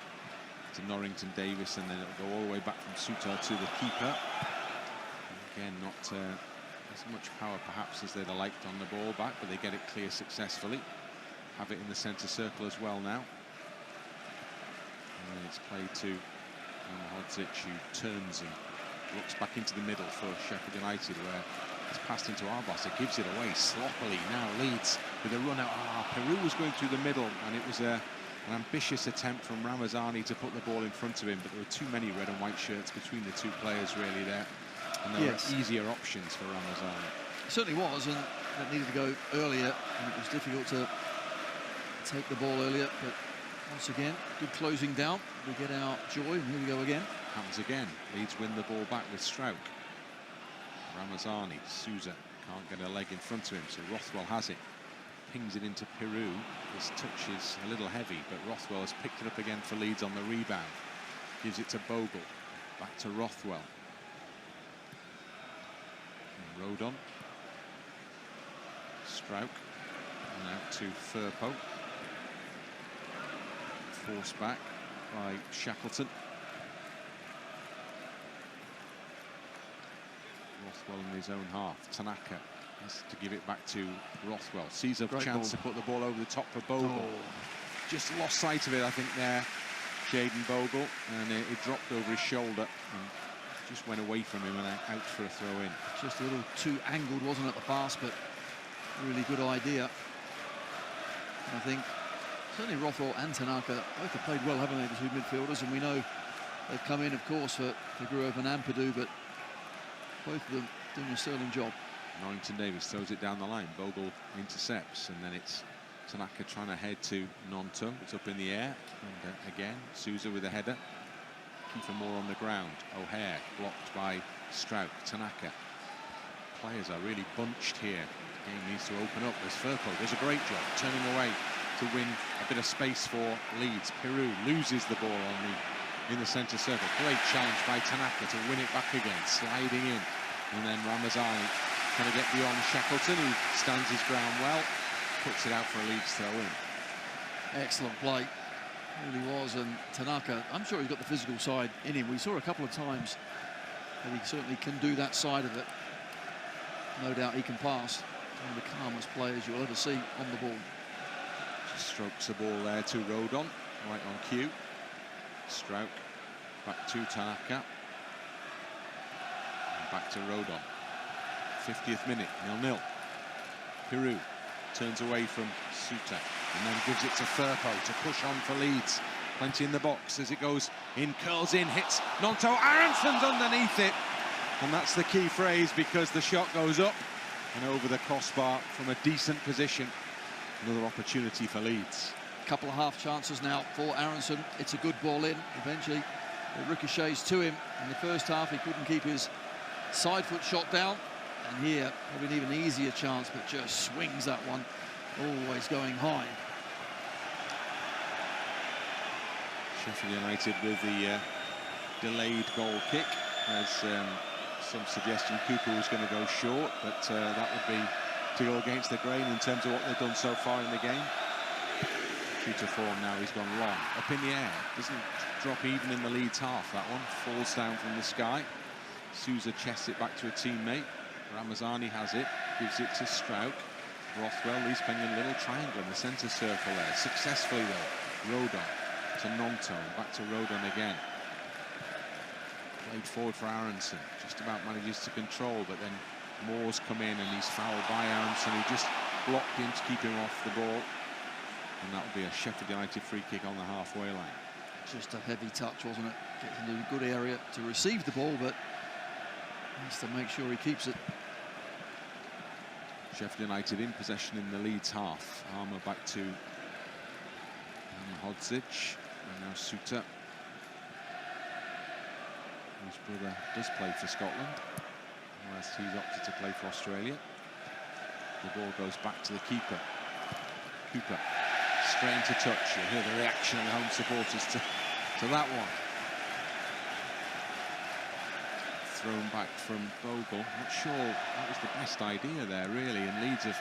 to Norrington Davis, and then it'll go all the way back from Suter to the keeper. Again, not as much power perhaps as they'd have liked on the ball back, but they get it clear successfully. Have it in the centre circle as well now. And then it's played to Hodzic, who turns and looks back into the middle for Sheffield United, where it's passed into Arbas. It gives it away sloppily. Now Leeds with a run out. Peru was going through the middle, and it was an ambitious attempt from Ramazani to put the ball in front of him, but there were too many red and white shirts between the two players really there, and there were easier options for Ramazani. It certainly was, and that needed to go earlier, and it was difficult to take the ball earlier, but once again, good closing down. We get our joy, and here we go again. Happens again. Leeds win the ball back with Strauch. Ramazani, Souza can't get a leg in front of him, so Rothwell has it. Pings it into Peru. His touch is a little heavy, but Rothwell has picked it up again for Leeds on the rebound. Gives it to Bogle. Back to Rothwell. And Rodon. Strauch. And out to Firpo. Forced back by Shackleton. Rothwell in his own half. Tanaka has to give it back to Rothwell. Sees a chance to put the ball over the top for Bogle. Just lost sight of it, I think, there, Jaden Bogle, and it dropped over his shoulder and just went away from him and out for a throw-in. Just a little too angled, wasn't it, the pass, but really good idea. And I think certainly Rothwell and Tanaka both have played well, haven't they, the two midfielders, and we know they've come in, of course, for Grove and Ampadu, but both of them doing a sterling job. Norrington Davis throws it down the line. Bogle intercepts, and then it's Tanaka trying to head to Nonto. It's up in the air, and again Souza with a header. Kiefer Moore on the ground. O'Hare blocked by Strauch. Tanaka. Players are really bunched here. The game needs to open up. There's Firpo. Does a great job turning away to win a bit of space for Leeds. Peru loses the ball in the centre circle. Great challenge by Tanaka to win it back again, sliding in, and then Ramazani trying to get beyond Shackleton, who stands his ground well, puts it out for a Leeds throw-in. Excellent play, really was, and Tanaka, I'm sure he's got the physical side in him. We saw a couple of times that he certainly can do that side of it. No doubt he can pass. One of the calmest players you'll ever see on the ball. Just strokes the ball there to Rodon, right on cue. Strauch back to Tanaka, and back to Rodon. 50th minute, 0-0. Peru turns away from Suter and then gives it to Firpo to push on for Leeds. Plenty in the box as it goes in, curls in, hits Nonto. Aronson's underneath it, and that's the key phrase, because the shot goes up and over the crossbar from a decent position. Another opportunity for Leeds. Couple of half chances now for Aronson. It's a good ball in. Eventually it ricochets to him. In the first half he couldn't keep his side foot shot down, and here probably an even easier chance, but just swings that one, always going high. Sheffield United with the delayed goal kick, as some suggestion Cooper was going to go short, but that would be to go against the grain in terms of what they've done so far in the game. True to form now, he's gone long. Up in the air, doesn't drop even in the Leeds half, that one. Falls down from the sky. Souza chests it back to a teammate. Ramazani has it, gives it to Strauch. Rothwell, Leeds playing a little triangle in the centre circle there. Successfully though. Rodon to Nonto, back to Rodon again. Played forward for Aronson, just about manages to control, but then Moore's come in and he's fouled by Aronson, who just blocked him to keep him off the ball. And that will be a Sheffield United free kick on the halfway line. Just a heavy touch, wasn't it? Gets into a good area to receive the ball, but needs to make sure he keeps it. Sheffield United in possession in the Leeds half. Armour back to Hodzic, and now Suter, whose brother does play for Scotland, whereas he's opted to play for Australia. The ball goes back to the keeper. Cooper, straight into touch. You'll hear the reaction of the home supporters to that one. Thrown back from Bogle. Not sure that was the best idea there, really, and Leeds have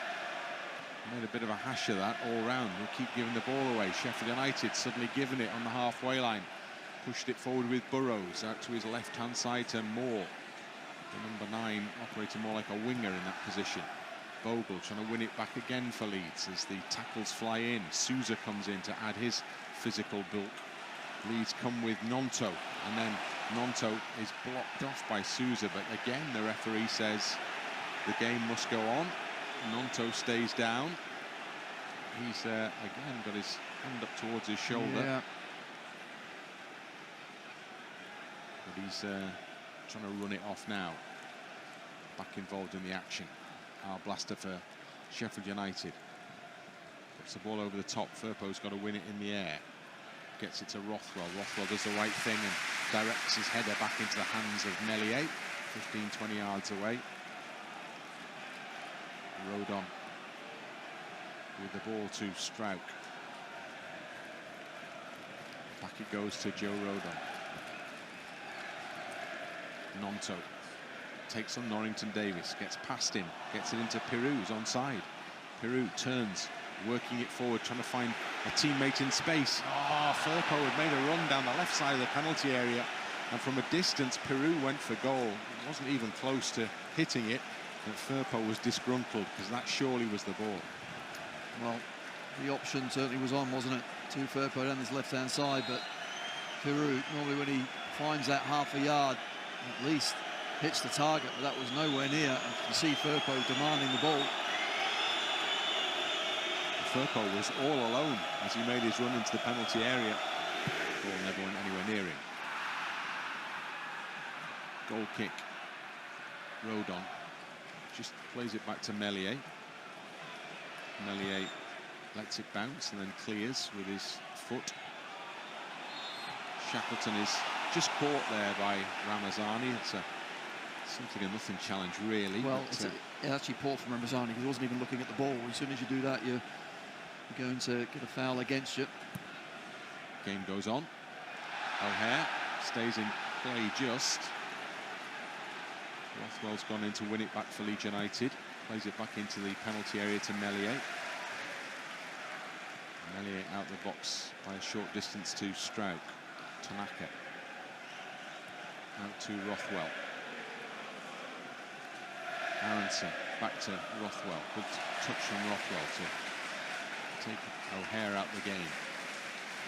made a bit of a hash of that all round. They keep giving the ball away. Sheffield United suddenly giving it on the halfway line. Pushed it forward with Burrows out to his left-hand side to Moore. The number 9 operating more like a winger in that position. Bogle trying to win it back again for Leeds as the tackles fly in. Sousa comes in to add his physical bulk. Leeds come with Nonto, and then Nonto is blocked off by Sousa, but again the referee says the game must go on. Nonto stays down. He's again got his hand up towards his shoulder. Yeah. But he's trying to run it off now. Back involved in the action. Our blaster for Sheffield United. Puts the ball over the top. Firpo's got to win it in the air. Gets it to Rothwell. Rothwell does the right thing and directs his header back into the hands of Meslier. 15-20 yards away. Rodon with the ball to Strauch. Back it goes to Joe Rodon. Nonto takes on Norrington Davis, gets past him, gets it into Peru, who's onside. Peru turns, working it forward, trying to find a teammate in space. Oh, Firpo had made a run down the left side of the penalty area, and from a distance, Peru went for goal. It wasn't even close to hitting it, but Firpo was disgruntled because that surely was the ball. Well, the option certainly was on, wasn't it, to Firpo down this left-hand side, but Peru, normally when he finds that half a yard, at least hits the target, but that was nowhere near. And you see Firpo demanding the ball. Firpo was all alone as he made his run into the penalty area. The ball never went anywhere near him. Goal kick. Rodon just plays it back to Meslier. Meslier lets it bounce and then clears with his foot. Shackleton is just caught there by Ramazani. It's a something and nothing challenge, really. Well, but, it's actually poor from Ramazani because he wasn't even looking at the ball. As soon as you do that, you're going to get a foul against you. Game goes on. O'Hare stays in play just. Rothwell's gone in to win it back for Leeds United. Plays it back into the penalty area to Meslier. Meslier out the box by a short distance to Strauch. Tanaka. Out to Rothwell. Aronson back to Rothwell. Good touch from Rothwell to take O'Hare out the game.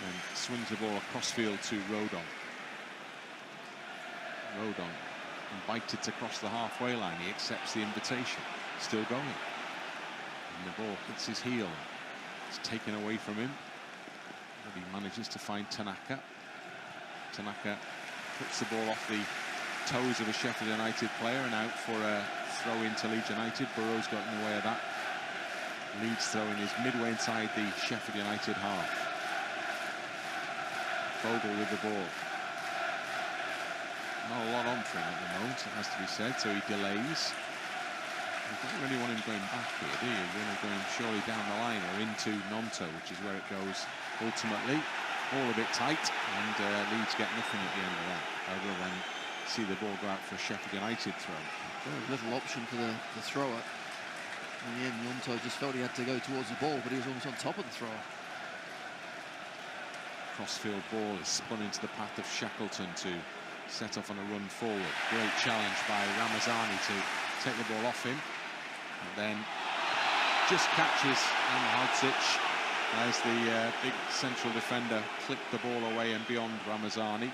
And swings the ball across field to Rodon. Rodon invited to cross the halfway line. He accepts the invitation. Still going. And the ball hits his heel. It's taken away from him. But he manages to find Tanaka. Tanaka puts the ball off the toes of a Sheffield United player and out for a throw into Leeds United. Burrow's got in the way of that. Leeds throwing is midway inside the Sheffield United half. Bogle with the ball. Not a lot on for him at the moment, it has to be said, so he delays. He doesn't really want him going back here, do you? You want him going surely down the line or into Nonto, which is where it goes ultimately. All a bit tight, and Leeds get nothing at the end of that, other than see the ball go out for a Sheffield United throw. Very little option for the thrower. In the end, Nonto just felt he had to go towards the ball, but he was almost on top of the thrower. Crossfield ball is spun into the path of Shackleton to set off on a run forward. Great challenge by Ramazani to take the ball off him. And then just catches Hadzic as the big central defender clipped the ball away and beyond Ramazani.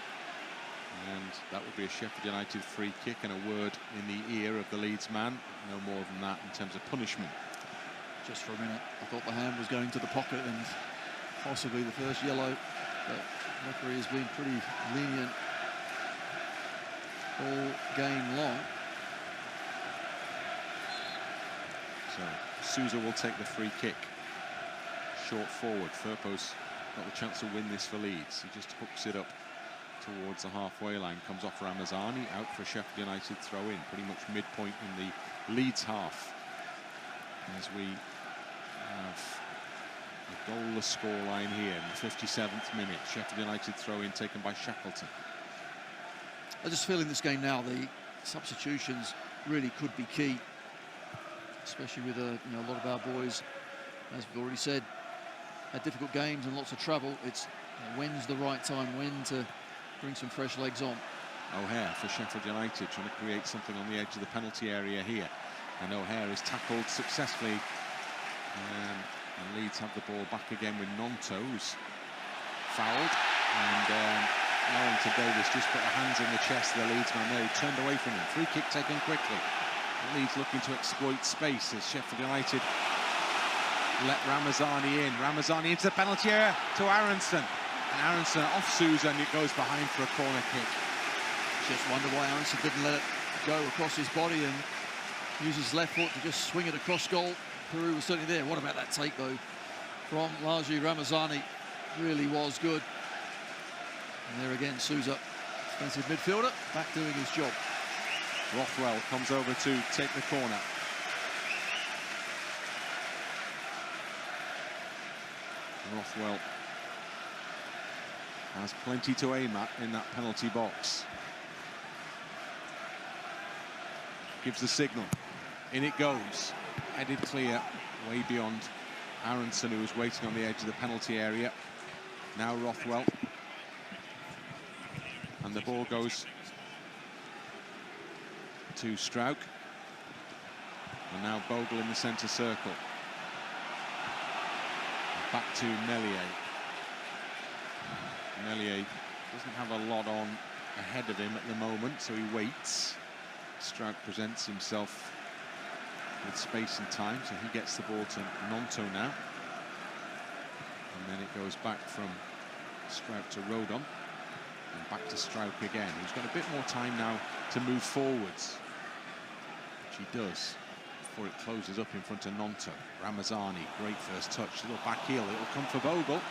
And that would be a Sheffield United free kick and a word in the ear of the Leeds man. No more than that in terms of punishment. Just for a minute, I thought the hand was going to the pocket and possibly the first yellow. But the referee has been pretty lenient all game long. So Sousa will take the free kick. Short forward. Firpo's got the chance to win this for Leeds. He just hooks it up towards the halfway line. Comes off Ramazani, out for a Sheffield United throw in. Pretty much midpoint in the Leeds half. As we have a goalless scoreline here in the 57th minute. Sheffield United throw in taken by Shackleton. I just feel in this game now the substitutions really could be key, especially with a lot of our boys, as we've already said, had difficult games and lots of travel. It's when's the right time, when to bring some fresh legs on. O'Hare for Sheffield United, trying to create something on the edge of the penalty area here. And O'Hare is tackled successfully. And Leeds have the ball back again with Nonto, who's fouled. And Warrington Davis just put their hands in the chest of the Leeds man there. He turned away from him. Free kick taken quickly. Leeds looking to exploit space as Sheffield United let Ramazani in. Ramazani into the penalty area to Aronson. And Aronson off Sousa, and it goes behind for a corner kick. Just wonder why Aronson didn't let it go across his body and use his left foot to just swing it across goal. Peru was certainly there. What about that take, though, from Laji Ramazani? Really was good. And there again, Sousa, defensive midfielder, back doing his job. Rothwell comes over to take the corner. Rothwell has plenty to aim at in that penalty box. Gives the signal. In it goes. Headed clear, way beyond Aronson, who was waiting on the edge of the penalty area. Now Rothwell. And the ball goes to Struijk. And now Bogle in the centre circle. Back to Meslier. Meslier doesn't have a lot on ahead of him at the moment, so he waits. Struijk presents himself with space and time, so he gets the ball to Nonto now. And then it goes back from Struijk to Rodon. And back to Struijk again, who's got a bit more time now to move forwards. Which he does before it closes up in front of Nonto. Ramazani, great first touch, little back heel, it'll come for Bogle.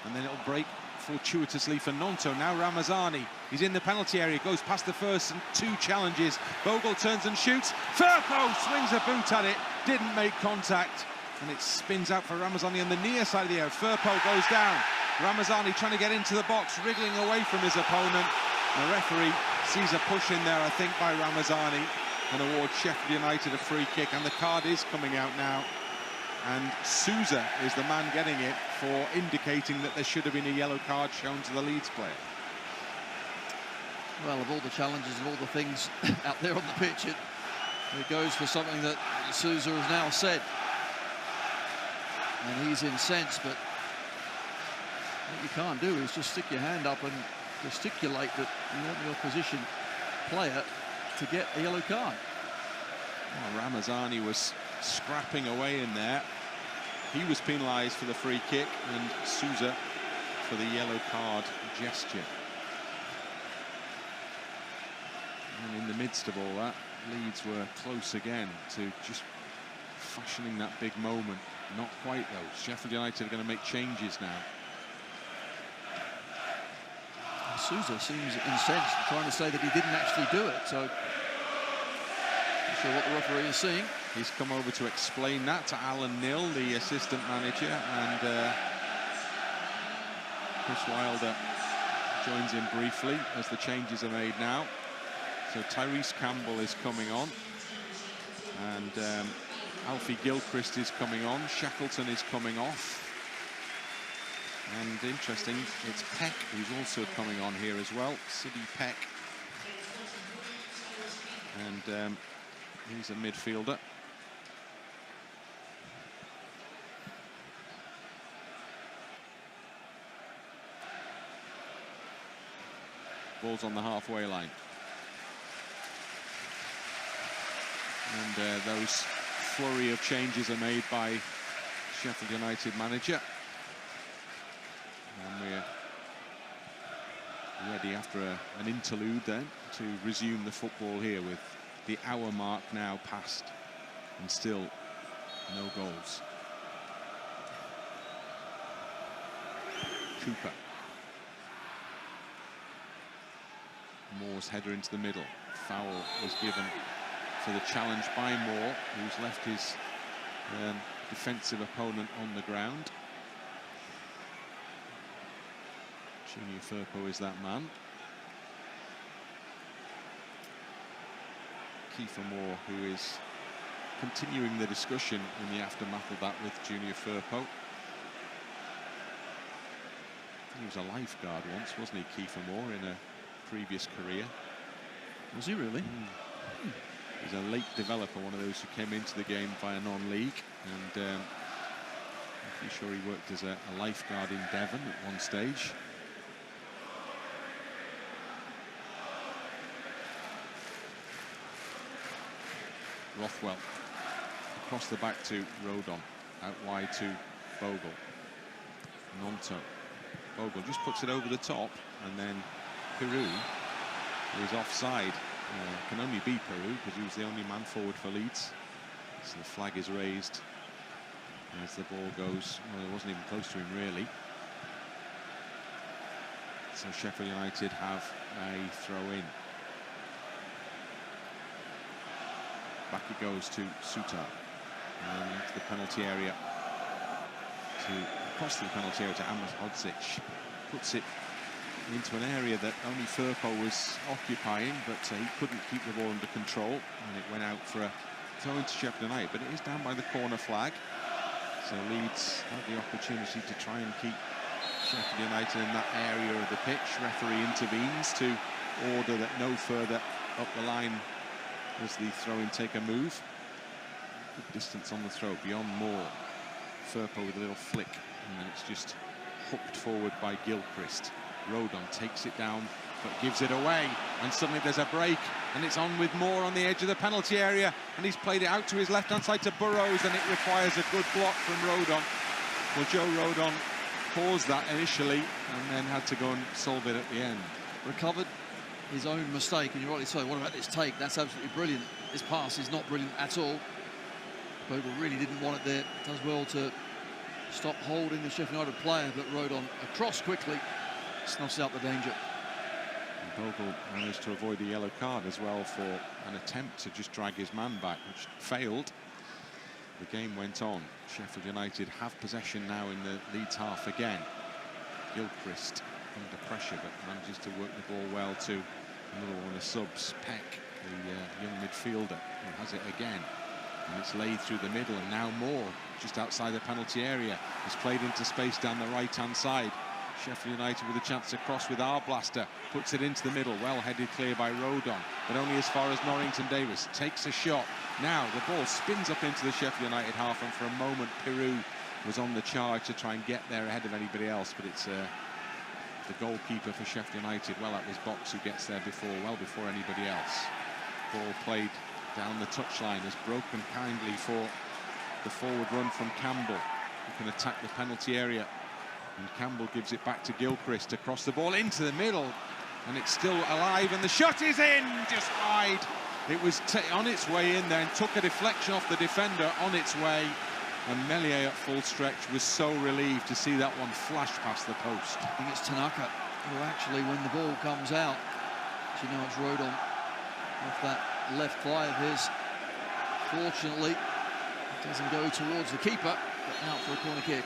And then it'll break fortuitously for Nonto. Now Ramazani, he's in the penalty area, goes past the first and two challenges. Bogle turns and shoots. Firpo swings a boot at it, didn't make contact, and it spins out for Ramazani on the near side of the area. Firpo goes down. Ramazani trying to get into the box, wriggling away from his opponent. The referee sees a push in there, I think, by Ramazani, and awards Sheffield United a free kick, and the card is coming out now. And Sousa is the man getting it for indicating that there should have been a yellow card shown to the Leeds player. Well, of all the challenges and all the things out there on the pitch, it goes for something that Sousa has now said. And he's incensed, but what you can't do is just stick your hand up and gesticulate that you want the opposition player to get a yellow card. Well, Ramazani was scrapping away in there. He was penalised for the free kick, and Sousa for the yellow card gesture. And in the midst of all that, Leeds were close again to just fashioning that big moment. Not quite, though. Sheffield United are going to make changes now. Sousa seems incensed, trying to say that he didn't actually do it, so not sure what the referee is seeing. He's come over to explain that to Alan Nill, the assistant manager, and Chris Wilder joins in briefly as the changes are made now. So Tyrese Campbell is coming on, and Alfie Gilchrist is coming on. Shackleton is coming off. And interesting, it's Peck who's also coming on here as well. Sidney Peck. And he's a midfielder. Ball's on the halfway line. And those flurry of changes are made by Sheffield United manager. And we're ready after an interlude then to resume the football here, with the hour mark now passed and still no goals. Cooper. Moore's header into the middle. Foul was given for the challenge by Moore, who's left his defensive opponent on the ground. Junior Firpo is that man. Kiefer Moore, who is continuing the discussion in the aftermath of that with Junior Firpo. He was a lifeguard once, wasn't he, Kiefer Moore, in a previous career? Was he really? He's a late developer, one of those who came into the game via non-league, and I'm pretty sure he worked as a lifeguard in Devon at one stage. Rothwell across the back to Rodon, out wide to Bogle. Nonto. Bogle just puts it over the top, and then Peru is offside. Can only be Peru because he was the only man forward for Leeds. So the flag is raised as the ball goes. Well, it wasn't even close to him really. So Sheffield United have a throw in. Back it goes to Sutar, and into the penalty area, across the penalty area to Amos Hodzic. Puts it into an area that only Firpo was occupying, but he couldn't keep the ball under control, and it went out for a throw into Sheffield United, but it is down by the corner flag. So Leeds had the opportunity to try and keep Sheffield United in that area of the pitch. Referee intervenes to order that no further up the line as the throw-in take a move. Good distance on the throw, beyond Moore. Firpo with a little flick, and then it's just hooked forward by Gilchrist. Rodon takes it down, but gives it away, and suddenly there's a break, and it's on with Moore on the edge of the penalty area, and he's played it out to his left-hand side to Burrows, and it requires a good block from Rodon. Well, Joe Rodon paused that initially, and then had to go and solve it at the end. Recovered his own mistake, and you're rightly so. What about this take? That's absolutely brilliant. This pass is not brilliant at all. Bogle really didn't want it there. Does well to stop holding the Sheffield United player, but Rodon across quickly snuffs out the danger. And Bogle managed to avoid a yellow card as well for an attempt to just drag his man back, which failed. The game went on. Sheffield United have possession now in the Leeds half again. Gilchrist under pressure, but manages to work the ball well to another one of the subs, Peck, the young midfielder, who has it again. And it's laid through the middle, and now Moore, just outside the penalty area, is played into space down the right-hand side. Sheffield United with a chance to cross with Arblaster, puts it into the middle, well headed clear by Rodon, but only as far as Norrington Davis takes a shot. Now the ball spins up into the Sheffield United half, and for a moment Peru was on the charge to try and get there ahead of anybody else, but it's the goalkeeper for Sheffield United, well at his box, who gets there well before anybody else. Ball played down the touchline, has broken kindly for the forward run from Campbell, who can attack the penalty area. And Campbell gives it back to Gilchrist, across the ball into the middle, and it's still alive, and the shot is in, just wide. It was on its way in there and took a deflection off the defender on its way, and Meslier at full stretch was so relieved to see that one flash past the post. I think it's Tanaka who actually, when the ball comes out, as you know, it's Rodon off that left thigh of his. Fortunately, it doesn't go towards the keeper, but out for a corner kick.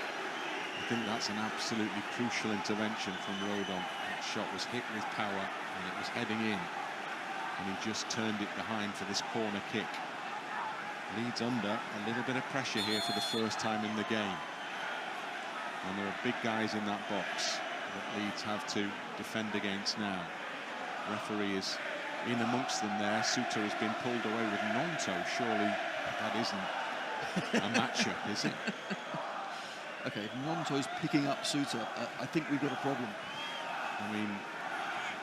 I think that's an absolutely crucial intervention from Rodon. That shot was hit with power, and it was heading in, and he just turned it behind for this corner kick. Leeds under a little bit of pressure here for the first time in the game. And there are big guys in that box that Leeds have to defend against now. Referee is in amongst them there. Suter has been pulled away with Nonto. Surely that isn't a matchup, is it? Okay, if Nonto's picking up Suter, I think we've got a problem. I mean,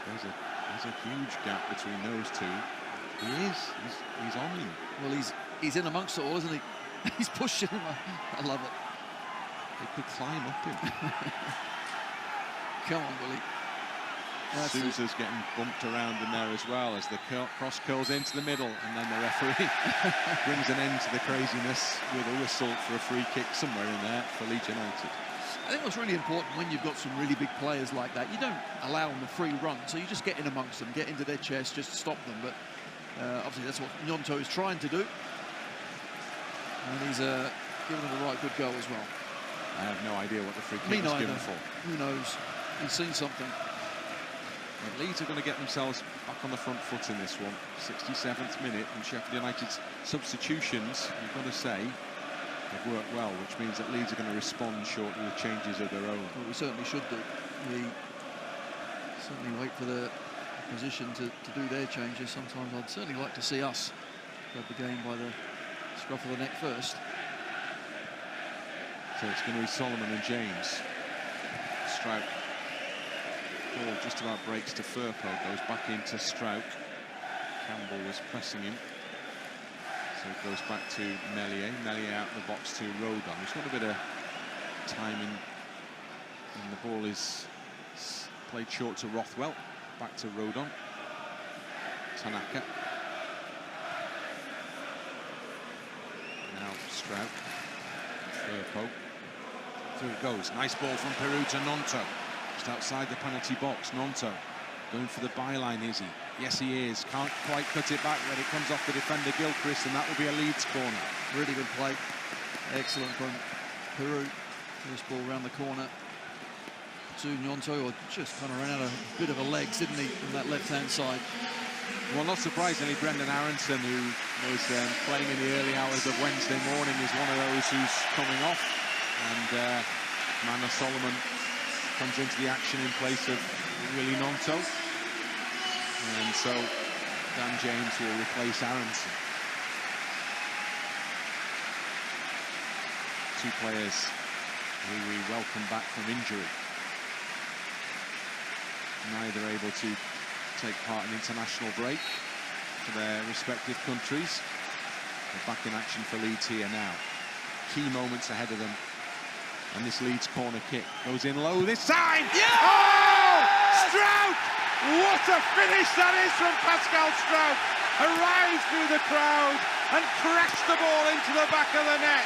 there's a huge gap between those two. He's on him. Well, he's in amongst it all, isn't he? He's pushing him. I love it. They could climb up him. Come on, Willie. Sousa's getting bumped around in there as well as the cross curls into the middle, and then the referee brings an end to the craziness with a whistle for a free kick somewhere in there for Leeds United. I think what's really important when you've got some really big players like that, you don't allow them a free run, so you just get in amongst them, get into their chest, just stop them. But obviously that's what Nonto is trying to do, and he's given them a right good go as well. I have no idea what the free kick was given for. Who knows? He's seen something. But Leeds are going to get themselves back on the front foot in this one. 67th minute, and Sheffield United's substitutions, you've got to say, have worked well, which means that Leeds are going to respond shortly with changes of their own. Well, we certainly should do. We certainly wait for the position to do their changes. Sometimes I'd certainly like to see us grab the game by the scruff of the neck first. So it's going to be Solomon and James. Strout. Ball just about breaks to Firpo, goes back into Strout. Campbell was pressing him. So it goes back to Meslier. Meslier out the box to Rodon. He's got a bit of timing. And the ball is played short to Rothwell. Back to Rodon. Tanaka. Now Strout. Firpo. Through it goes. Nice ball from Peru to Nonto. Just outside the penalty box. Nonto going for the byline, is he? Yes, he is. Can't quite cut it back when it comes off the defender Gilchrist, and that will be a Leeds corner. Really good play. Excellent from Peru. First ball around the corner to Nonto, or just kind of ran out a bit of a legs, didn't he, from that left-hand side. Well, not surprisingly, Brendan Aronson, who was playing in the early hours of Wednesday morning, is one of those who's coming off. And Manor Solomon comes into the action in place of Willie Nonto. And so Dan James will replace Aronson. Two players who we welcome back from injury. Neither able to take part in international break for their respective countries. They're back in action for Leeds here now. Key moments ahead of them. And this Leeds corner kick goes in low this time. Yeah! Oh! Strout! What a finish that is from Pascal Strout. Arrives through the crowd and crashed the ball into the back of the net.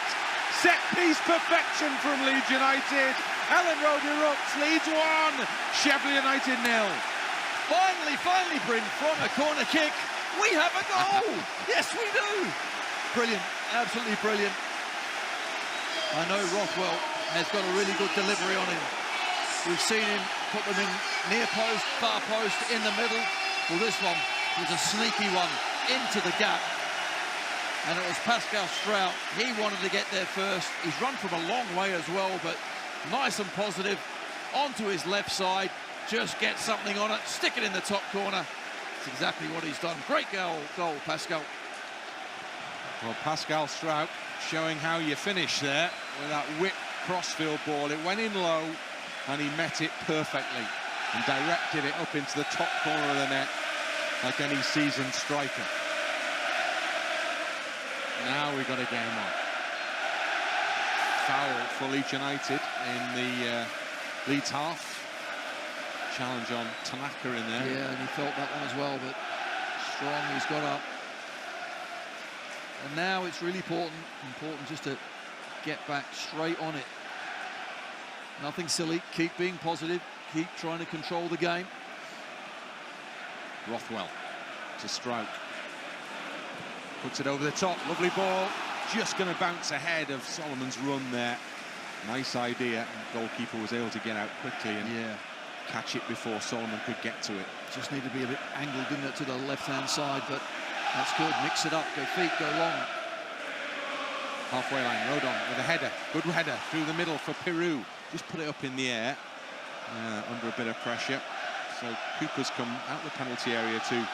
Set piece perfection from Leeds United. Ellen Road erupts. Leeds 1, Sheffield United 0. Finally, Bryn, from a corner kick, we have a goal. Yes, we do. Brilliant, absolutely brilliant. I know Rothwell has got a really good delivery on him. We've seen him put them in near post, far post, in the middle. Well, this one was a sneaky one into the gap. And it was Pascal Strout. He wanted to get there first. He's run from a long way as well, but nice and positive. Onto his left side. Just get something on it. Stick it in the top corner. That's exactly what he's done. Great goal, Pascal. Well, Pascal Strout showing how you finish there with that whip crossfield ball. It went in low and he met it perfectly and directed it up into the top corner of the net like any seasoned striker. Now we've got a game on. Foul for Leeds United in the Leeds half. Challenge on Tanaka in there. Yeah, and he felt that one as well, but strong, he's got up. And now it's really important just to get back straight on it. Nothing silly, keep being positive, keep trying to control the game. Rothwell to Strout. Puts it over the top, lovely ball. Just going to bounce ahead of Solomon's run there. Nice idea. The goalkeeper was able to get out quickly and catch it before Solomon could get to it. Just need to be a bit angled, didn't it, to the left-hand side, but that's good. Mix it up, go feet, go long. Halfway line, Rodon with a header. Good header through the middle for Peru. Just put it up in the air under a bit of pressure. So Cooper's come out the penalty area to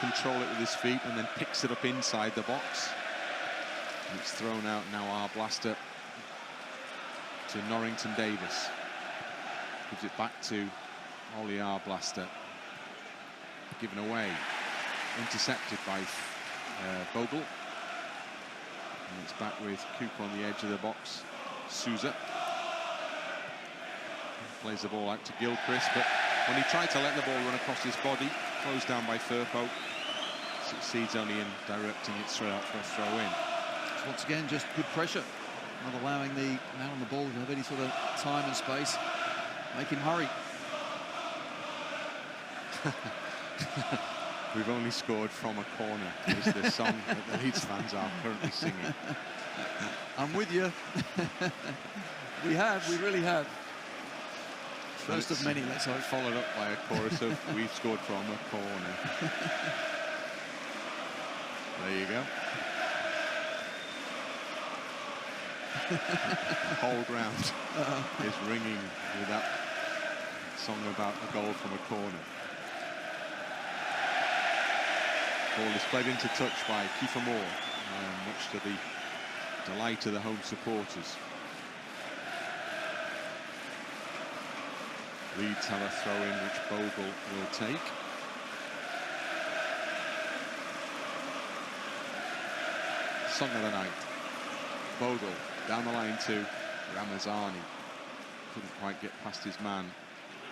control it with his feet and then picks it up inside the box. And it's thrown out now, our blaster to Norrington Davis. Gives it back to Ollie Arblaster. Given away. Intercepted by Bogle. And it's back with Cooper on the edge of the box. Souza plays the ball out to Gilchrist, but when he tried to let the ball run across his body, closed down by Firpo, succeeds only in directing it straight out for a throw-in. So once again, just good pressure, not allowing the man on the ball to have any sort of time and space. Make him hurry. We've only scored from a corner, is the song that the Leeds fans are currently singing. I'm with you. We really have. First of many, let's hope. Followed up by a chorus of "We've scored from a corner." There you go. The whole ground is ringing with that song about a goal from a corner. Ball is played into touch by Kiefer Moore, much to the delight of the home supporters. Leeds have a throw-in which Bogle will take. Song of the night. Bogle down the line to Ramazani. Couldn't quite get past his man.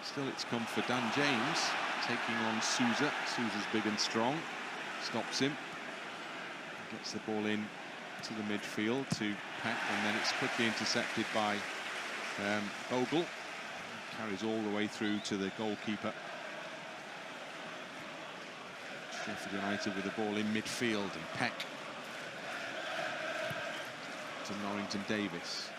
Still, it's come for Dan James, taking on Souza. Souza's big and strong. Stops him. Gets the ball in to the midfield to Peck, and then it's quickly intercepted by Bogle. Carries all the way through to the goalkeeper. Sheffield United with the ball in midfield, and Peck to Norrington Davis.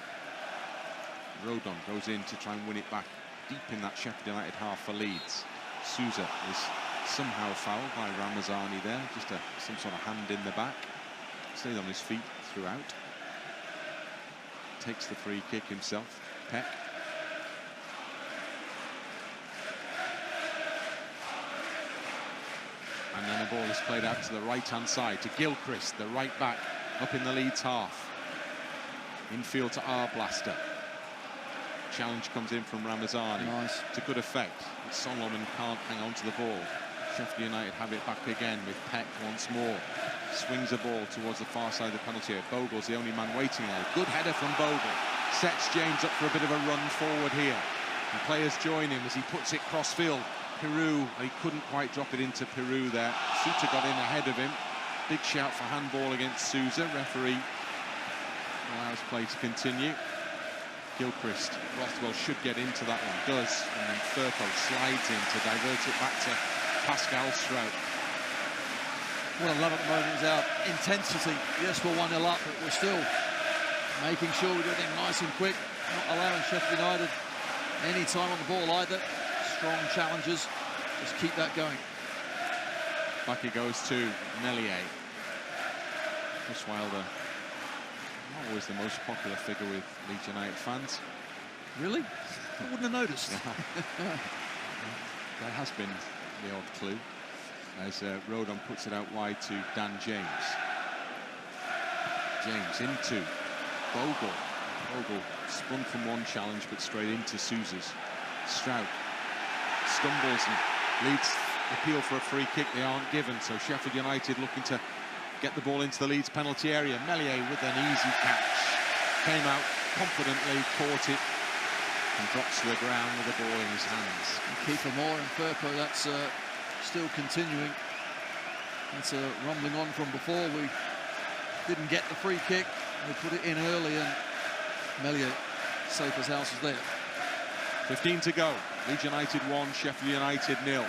Rodon goes in to try and win it back deep in that Sheffield United half for Leeds. Souza is somehow fouled by Ramazani there, just some sort of hand in the back. Stayed on his feet throughout. Takes the free kick himself, Peck. And then the ball is played out to the right-hand side to Gilchrist, the right back, up in the Leeds half. Infield to Arblaster. Challenge comes in from Ramazani. Nice. To good effect. Solomon can't hang on to the ball. Sheffield United have it back again with Peck once more. Swings the ball towards the far side of the penalty area. Bogle's the only man waiting there. Good header from Bogle. Sets James up for a bit of a run forward here. And players join him as he puts it cross-field. Peru, he couldn't quite drop it into Peru there. Souza got in ahead of him. Big shout for handball against Souza. Referee allows play to continue. Gilchrist, Rothwell should get into that one, does, and then Firpo slides in to divert it back to Pascal Strout. What I love at the moment is our intensity. Yes, we're 1-0 up, but we're still making sure we do everything nice and quick, not allowing Sheffield United any time on the ball either. Strong challenges, just keep that going. Back it goes to Meslier. Chris Wilder, not always the most popular figure with Leeds United fans. Really? I wouldn't have noticed. There has been the odd clue as Rodon puts it out wide to Dan James. James into Bogle. Bogle spun from one challenge but straight into Souza's. Strout stumbles and Leeds appeal for a free kick. They aren't given, so Sheffield United looking to get the ball into the Leeds penalty area. Meslier with an easy catch. Came out confidently, caught it, and drops to the ground with the ball in his hands. Keeper Moore and Firpo, that's still continuing. That's a rumbling on from before. We didn't get the free kick. We put it in early, and Meslier, safe as house, is there. 15 to go. Leeds United 1, Sheffield United 0.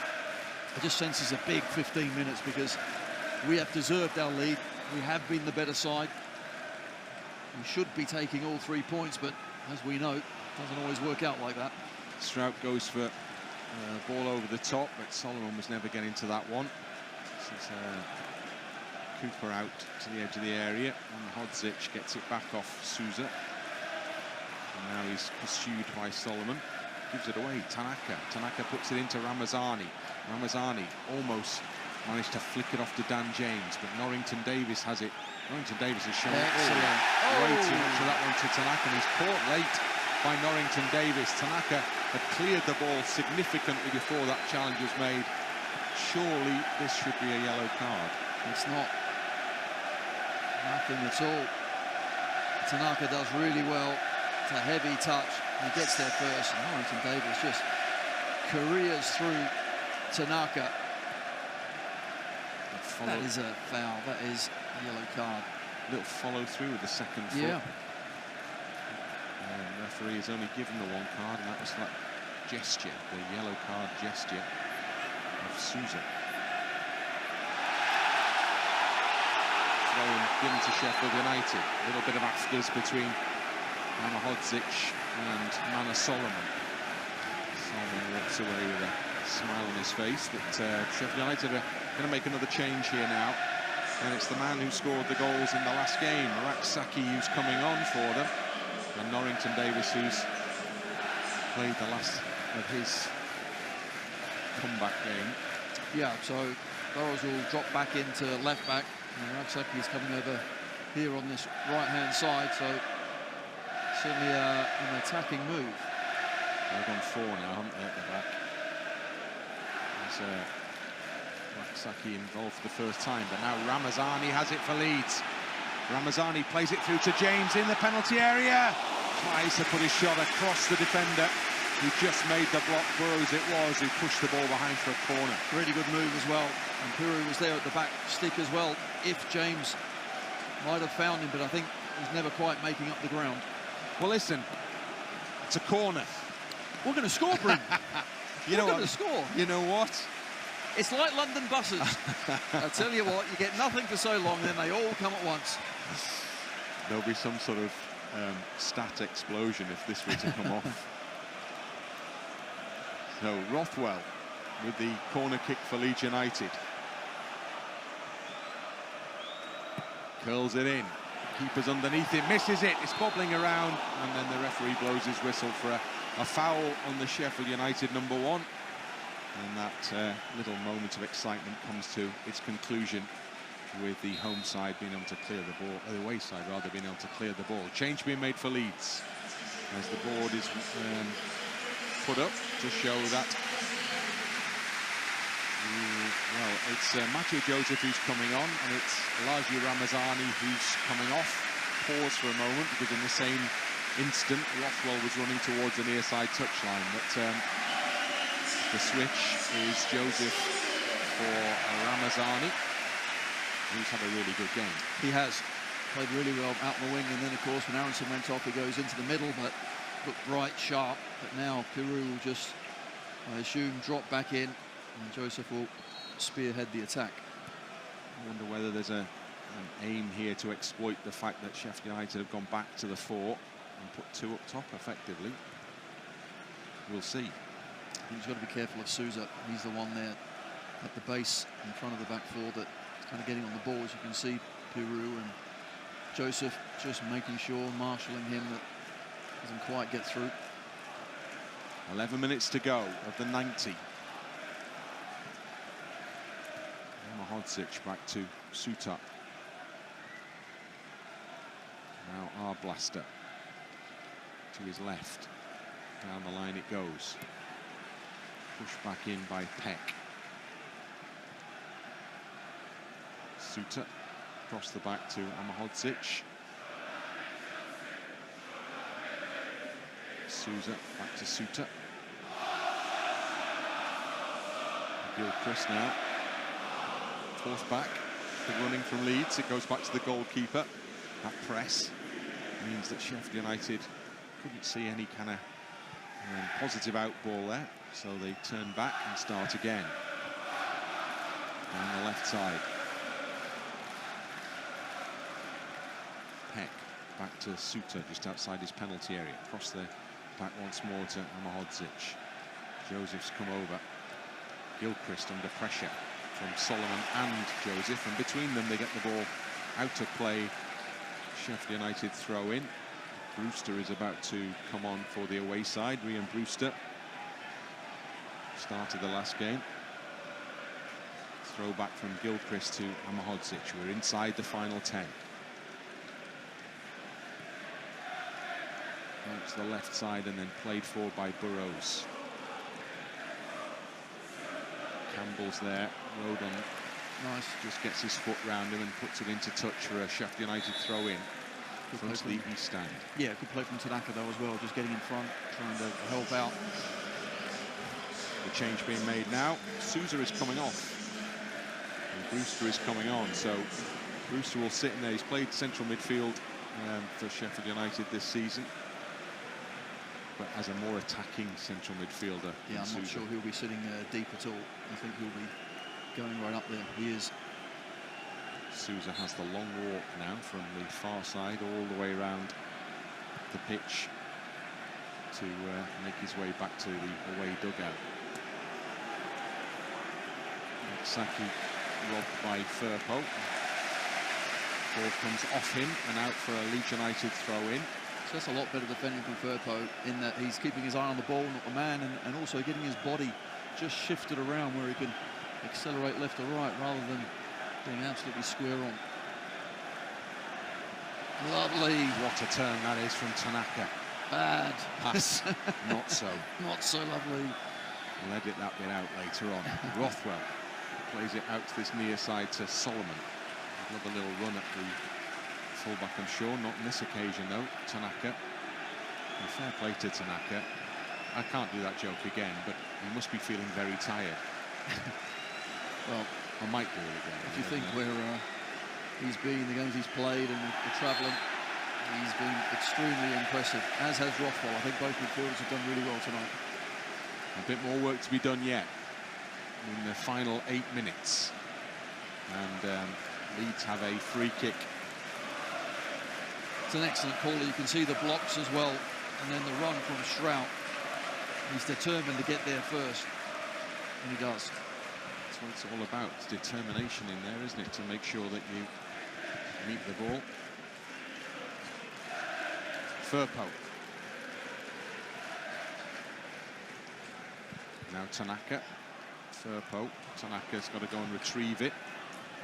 I just sense it's a big 15 minutes because we have deserved our lead. We have been the better side. We should be taking all 3 points, but as we know, it doesn't always work out like that. Strout goes for ball over the top, but Solomon was never getting to that one. This is Cooper out to the edge of the area, and Hodzic gets it back off Souza. And now he's pursued by Solomon. Gives it away, Tanaka. Tanaka puts it into Ramazani. Ramazani almost managed to flick it off to Dan James, but Norrington Davis has it. Norrington Davis has shown way too much of that one to Tanaka, and he's caught late by Norrington Davis. Tanaka had cleared the ball significantly before that challenge was made. Surely this should be a yellow card. It's not. Nothing at all. Tanaka does really well. It's a heavy touch. He gets there first, and Norrington Davis just careers through Tanaka. That is a foul. That is a yellow card. Little follow through with the second foot. Yeah. The referee has only given the one card, and that was that gesture, the yellow card gesture of Souza. Throw given to Sheffield United. A little bit of afters between Mama Hodzic and Mana Solomon. Solomon walks away with a smile on his face, but Sheffield United are going to make another change here now, and it's the man who scored the goals in the last game, Raksaki, who's coming on for them, and Norrington Davis, who's played the last of his comeback game. Yeah, so Burrows will drop back into left back. And Raksaki is coming over here on this right-hand side, so certainly an attacking move. They've gone 4 now, haven't they, at the back? There's Raksaki involved for the first time, but now Ramazani has it for Leeds. Ramazani plays it through to James in the penalty area. Tries to put his shot across the defender, who just made the block. Burrows it was, who pushed the ball behind for a corner. Really good move as well. And Piru was there at the back stick as well. If James might have found him, but I think he's never quite making up the ground. Well, listen, it's a corner. We're going to score, Bryn. You know We're what? going to score. You know what? It's like London buses. I tell you what, you get nothing for so long, then they all come at once. There'll be some sort of stat explosion if this were to come off. So Rothwell with the corner kick for Leeds United. Curls it in. Keeper's underneath it, misses it. It's bobbling around, and then the referee blows his whistle for a foul on the Sheffield United number 1. And that little moment of excitement comes to its conclusion with the home side being able to clear the ball, the away side rather, being able to clear the ball. Change being made for Leeds as the board is put up to show that. Well, it's Matthew Joseph who's coming on, and it's largely Ramazani who's coming off. Pause for a moment, because in the same instant, Rothwell was running towards the near side touchline. But the switch is Joseph for Ramazani, who's had a really good game. He has played really well out in the wing, and then, of course, when Aronson went off, he goes into the middle, but looked bright, sharp. But now Piru will just, I assume, drop back in, and Joseph will spearhead the attack. I wonder whether there's an aim here to exploit the fact that Sheffield United have gone back to the 4 and put 2 up top effectively. We'll see. He's got to be careful of Souza. He's the one there at the base in front of the back 4 that's kind of getting on the ball. As you can see, Piru and Joseph just making sure, marshalling him, that doesn't quite get through. 11 minutes to go of the 90. Mahodzic back to Suta. Now Arblaster to his left. Down the line it goes. Pushed back in by Peck. Suta across the back to Amahodzic. Souza back to Suta. Gilchrist now. Forced back. The running from Leeds. It goes back to the goalkeeper. That press means that Sheffield United couldn't see any kind of positive outball there. So they turn back and start again. Down the left side. Peck back to Suta just outside his penalty area. Across the back once more to Amahodzic. Joseph's come over. Gilchrist under pressure from Solomon and Joseph, and between them they get the ball out of play. Sheffield United throw in. Brewster is about to come on for the away side. Ryan Brewster started the last game. Throw back from Gilchrist to Amahodzic. We're inside the final 10. Out to the left side and then played forward by Burrows. Campbell's there, Rodon Nice. just gets his foot round him and puts it into touch for a Sheffield United throw-in from the east stand. Yeah, good play from Tanaka though as well, just getting in front, trying to help out. The change being made now. Souza is coming off. And Brewster is coming on, so Brewster will sit in there. He's played central midfield for Sheffield United this season, but as a more attacking central midfielder. Yeah, I'm not sure he'll be sitting deep at all. I think he'll be going right up there. He is. Souza has the long walk now from the far side all the way around the pitch to make his way back to the away dugout. Saki robbed by Firpo. Ball comes off him and out for a Leeds United throw-in. So that's a lot better defending from Firpo in that he's keeping his eye on the ball, not the man, and also getting his body just shifted around where he can accelerate left or right rather than being absolutely square on. Lovely. What a turn that is from Tanaka. Bad. Pass. Not so. Not so lovely. We'll edit that bit out later on. Rothwell plays it out to this near side to Solomon. I'd love a little run at the fullback, I'm sure. Not on this occasion, though. Tanaka. And fair play to Tanaka. I can't do that joke again, but he must be feeling very tired. Well, I might do it again. if you think where he's been, the games he's played, and the travelling, he's been extremely impressive, as has Rothwell. I think both midfielders have done really well tonight. A bit more work to be done yet in the final 8 minutes. And Leeds have a free kick. It's an excellent call. You can see the blocks as well, and then the run from Strout. He's determined to get there first, and he does. That's what it's all about. It's determination in there, isn't it, to make sure that you meet the ball. Firpo. Now Tanaka. Firpo. Tanaka's got to go and retrieve it.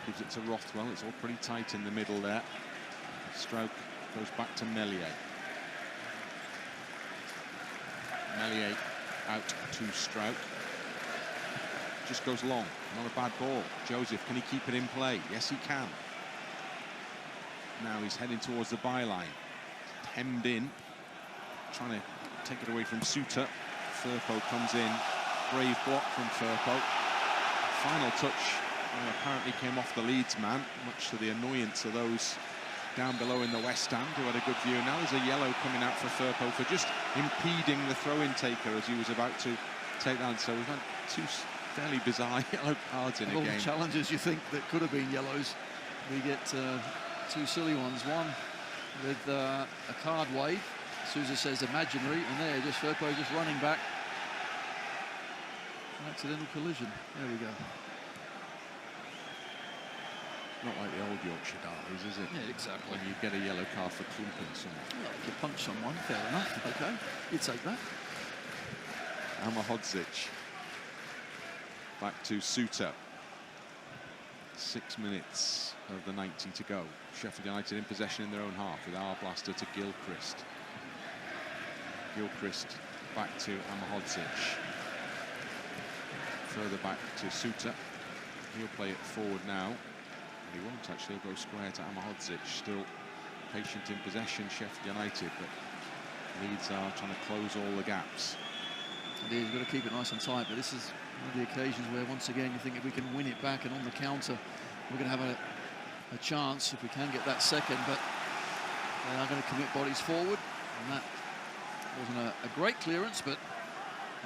Gives it to Rothwell. It's all pretty tight in the middle there. Stroke goes back to Meslier. Meslier out to Strout. Just goes long. Not a bad ball. Joseph, can he keep it in play? Yes, he can. Now he's heading towards the byline. Hemmed in. Trying to take it away from Suter. Firpo comes in. Brave block from Firpo. Final touch apparently came off the Leeds man, much to the annoyance of those down below in the West Stand who had a good view. Now there's a yellow coming out for Firpo for just impeding the throw-in taker as he was about to take that. So we've had two fairly bizarre yellow cards in a All game. the challenges you think that could have been yellows, we get two silly ones. One with a card wave, Sousa says imaginary, and there just Firpo just running back. An accidental collision. There we go. Not like the old Yorkshire derbies, is it? Yeah, exactly. When you get a yellow card for clumping someone. Well, if you punch someone, fair enough. Okay, you take that. Amahodzic. Back to Suter. 6 minutes of the 90 to go. Sheffield United in possession in their own half with Arblaster to Gilchrist. Gilchrist back to Amahodzic. Further back to Suter. He'll play it forward now. He won't actually. He'll go square to Amahodzic. Still patient in possession, Sheffield United, but Leeds are trying to close all the gaps. Indeed, you've got to keep it nice and tight, but this is one of the occasions where once again you think if we can win it back and on the counter we're going to have a chance if we can get that second, but they are going to commit bodies forward, and that wasn't a great clearance, but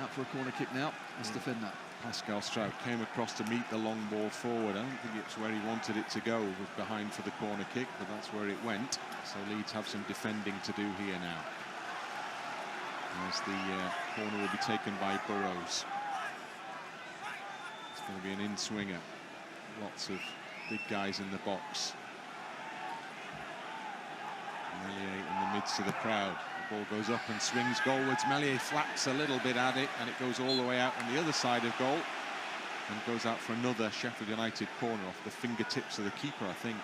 out for a corner kick now. Let's defend that. Pascal Strout came across to meet the long ball forward. I don't think it's where he wanted it to go, was behind for the corner kick, but that's where it went. So Leeds have some defending to do here now, as the corner will be taken by Burrows. It's going to be an in-swinger. Lots of big guys in the box. Meslier in the midst of the crowd. The ball goes up and swings goalwards. Meslier flaps a little bit at it, and it goes all the way out on the other side of goal and goes out for another Sheffield United corner off the fingertips of the keeper, I think.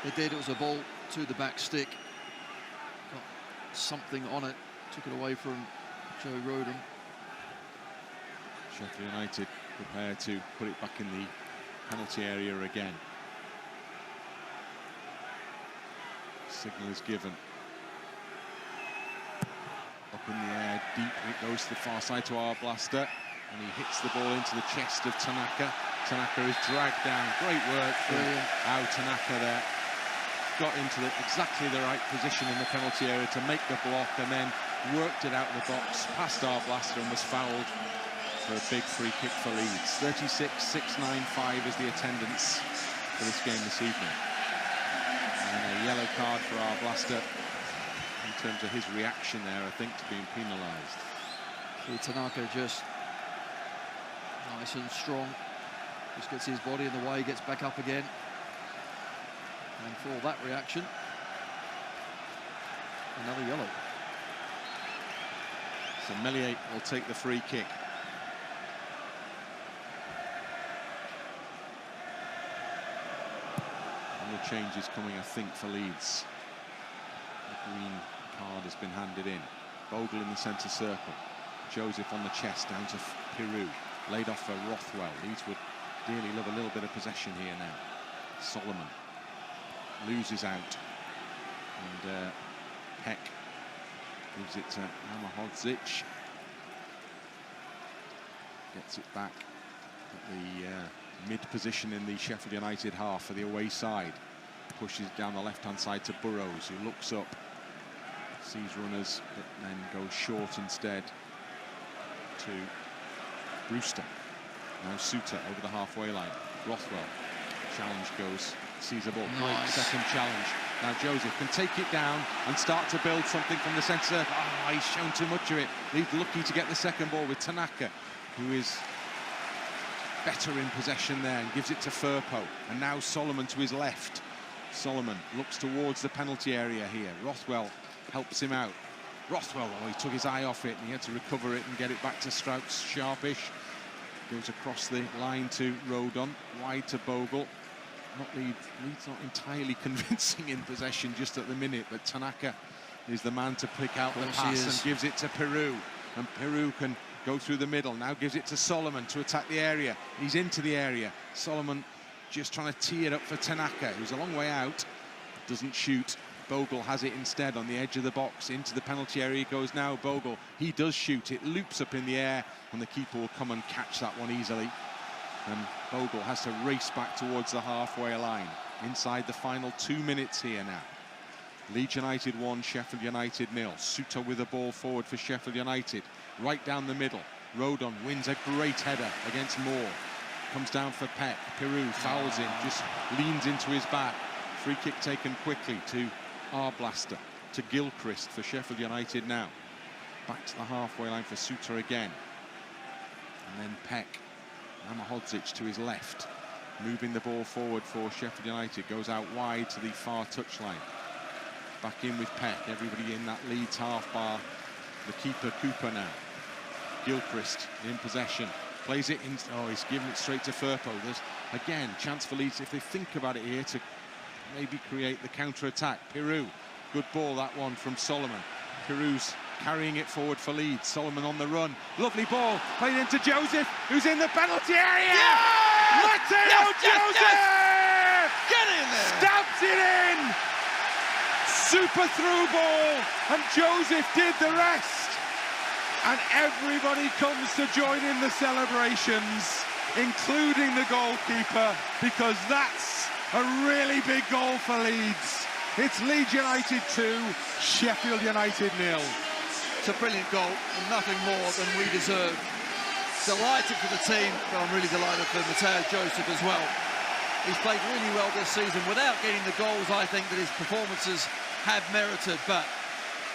It did. It was a ball to the back stick. Got something on it. Took it away from Joe Rodham. Sheffield United prepared to put it back in the penalty area again. Signal is given. Up in the air, deep, it goes to the far side to Arblaster, and he hits the ball into the chest of Tanaka. Tanaka is dragged down. Great work from Tanaka there. Got into exactly the right position in the penalty area to make the block, and then worked it out of the box, past Arblaster, and was fouled for a big free kick for Leeds. 36,695 is the attendance for this game this evening. And a yellow card for Arblaster in terms of his reaction there, I think, to being penalised. See Tanaka just nice and strong. Just gets his body in the way, gets back up again. And for that reaction, another yellow. So Meslier will take the free kick. couple of changes coming, I think, for Leeds. The green card has been handed in. Bogle in the centre circle. Joseph on the chest down to Peru. Laid off for Rothwell. Leeds would dearly love a little bit of possession here now. Solomon loses out. And Peck gives it to Amahodzic. Gets it back at the mid position in the Sheffield United half for the away side. Pushes it down the left-hand side to Burrows, who looks up, sees runners, but then goes short instead to Brewster. Now Suter over the halfway line. Rothwell, challenge goes, sees a ball. Nice. Great second challenge. Now Joseph can take it down and start to build something from the centre. Oh, he's shown too much of it. He's lucky to get the second ball with Tanaka, who is better in possession there, and gives it to Firpo. And now Solomon to his left. Solomon looks towards the penalty area here. Rothwell helps him out. Rothwell, oh, he took his eye off it and he had to recover it and get it back to Strauss. Sharpish goes across the line to Rodon, wide to Bogle. Leeds not entirely convincing in possession just at the minute, but Tanaka is the man to pick out the pass and gives it to Peru. And Peru can go through the middle, now gives it to Solomon to attack the area. He's into the area. Solomon just trying to tee it up for Tanaka, who's a long way out, doesn't shoot. Bogle has it instead on the edge of the box. Into the penalty area he goes now. Bogle, he does shoot. It loops up in the air, and the keeper will come and catch that one easily. And Bogle has to race back towards the halfway line. Inside the final 2 minutes here now. Leeds United 1, Sheffield United 0. Suter with the ball forward for Sheffield United. Right down the middle. Rodon wins a great header against Moore. Comes down for Peck. Peru fouls in, just leans into his back. Free kick taken quickly to Arblaster. To Gilchrist for Sheffield United now. Back to the halfway line for Suter again. And then Peck. Amahodzic to his left. Moving the ball forward for Sheffield United. Goes out wide to the far touchline. Back in with Peck. Everybody in that Leeds half bar. The keeper Cooper now. Gilchrist in possession. Plays it in. Oh, he's giving it straight to Firpo. There's again chance for Leeds, if they think about it here, to maybe create the counter-attack. Peru, good ball that one from Solomon. Peru's carrying it forward for Leeds. Solomon on the run. Lovely ball played into Joseph, who's in the penalty area. Yeah! Matteo Joseph! Yes! Get in there! Stabs it in! Super through ball, and Joseph did the rest. And everybody comes to join in the celebrations, including the goalkeeper, because that's a really big goal for Leeds. It's Leeds United 2, Sheffield United 0. It's a brilliant goal, and nothing more than we deserve. Delighted for the team, but I'm really delighted for Matteo Joseph as well. He's played really well this season without getting the goals I think that his performances have merited, but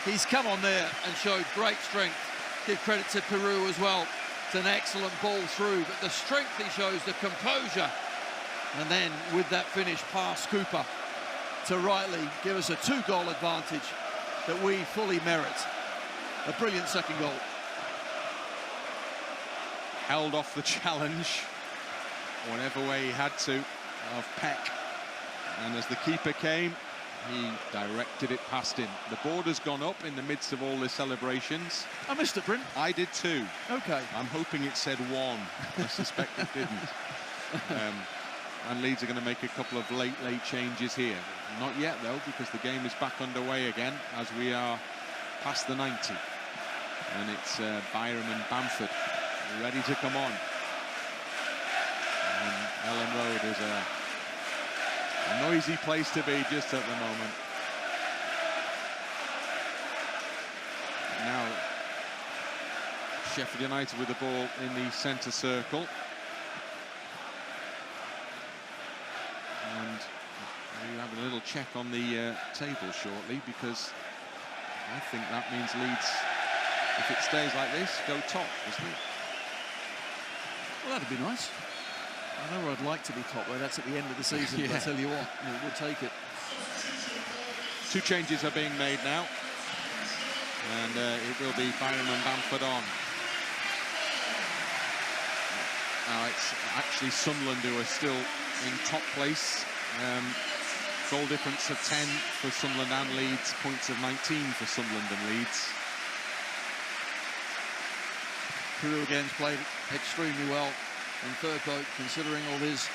he's come on there and showed great strength. Give credit to Peru as well. It's an excellent ball through, but the strength he shows, the composure, and then with that finish past Cooper to rightly give us a 2-goal advantage that we fully merit. A brilliant second goal. Held off the challenge, whatever way he had to, of Peck. And as the keeper came, he directed it past him. The border's gone up in the midst of all the celebrations. I missed it, Bryn. I did too. Okay. I'm hoping it said 1. I suspect it didn't. And Leeds are going to make a couple of late changes here. Not yet, though, because the game is back underway again as we are past the 90. And it's Byram and Bamford ready to come on. And Ellen Road is a noisy place to be just at the moment. Now, Sheffield United with the ball in the centre circle. And we have a little check on the table shortly, because I think that means Leeds, if it stays like this, go top, doesn't it? Well, that'd be nice. I know where I'd like to be top, where that's at the end of the season, but I tell you what, we'll take it. 2 changes are being made now. And it will be Byram and Bamford on. Now it's actually Sunderland who are still in top place. Goal difference of 10 for Sunderland and Leeds, points of 19 for Sunderland and Leeds. Crew again played extremely well. And Firpo, considering all his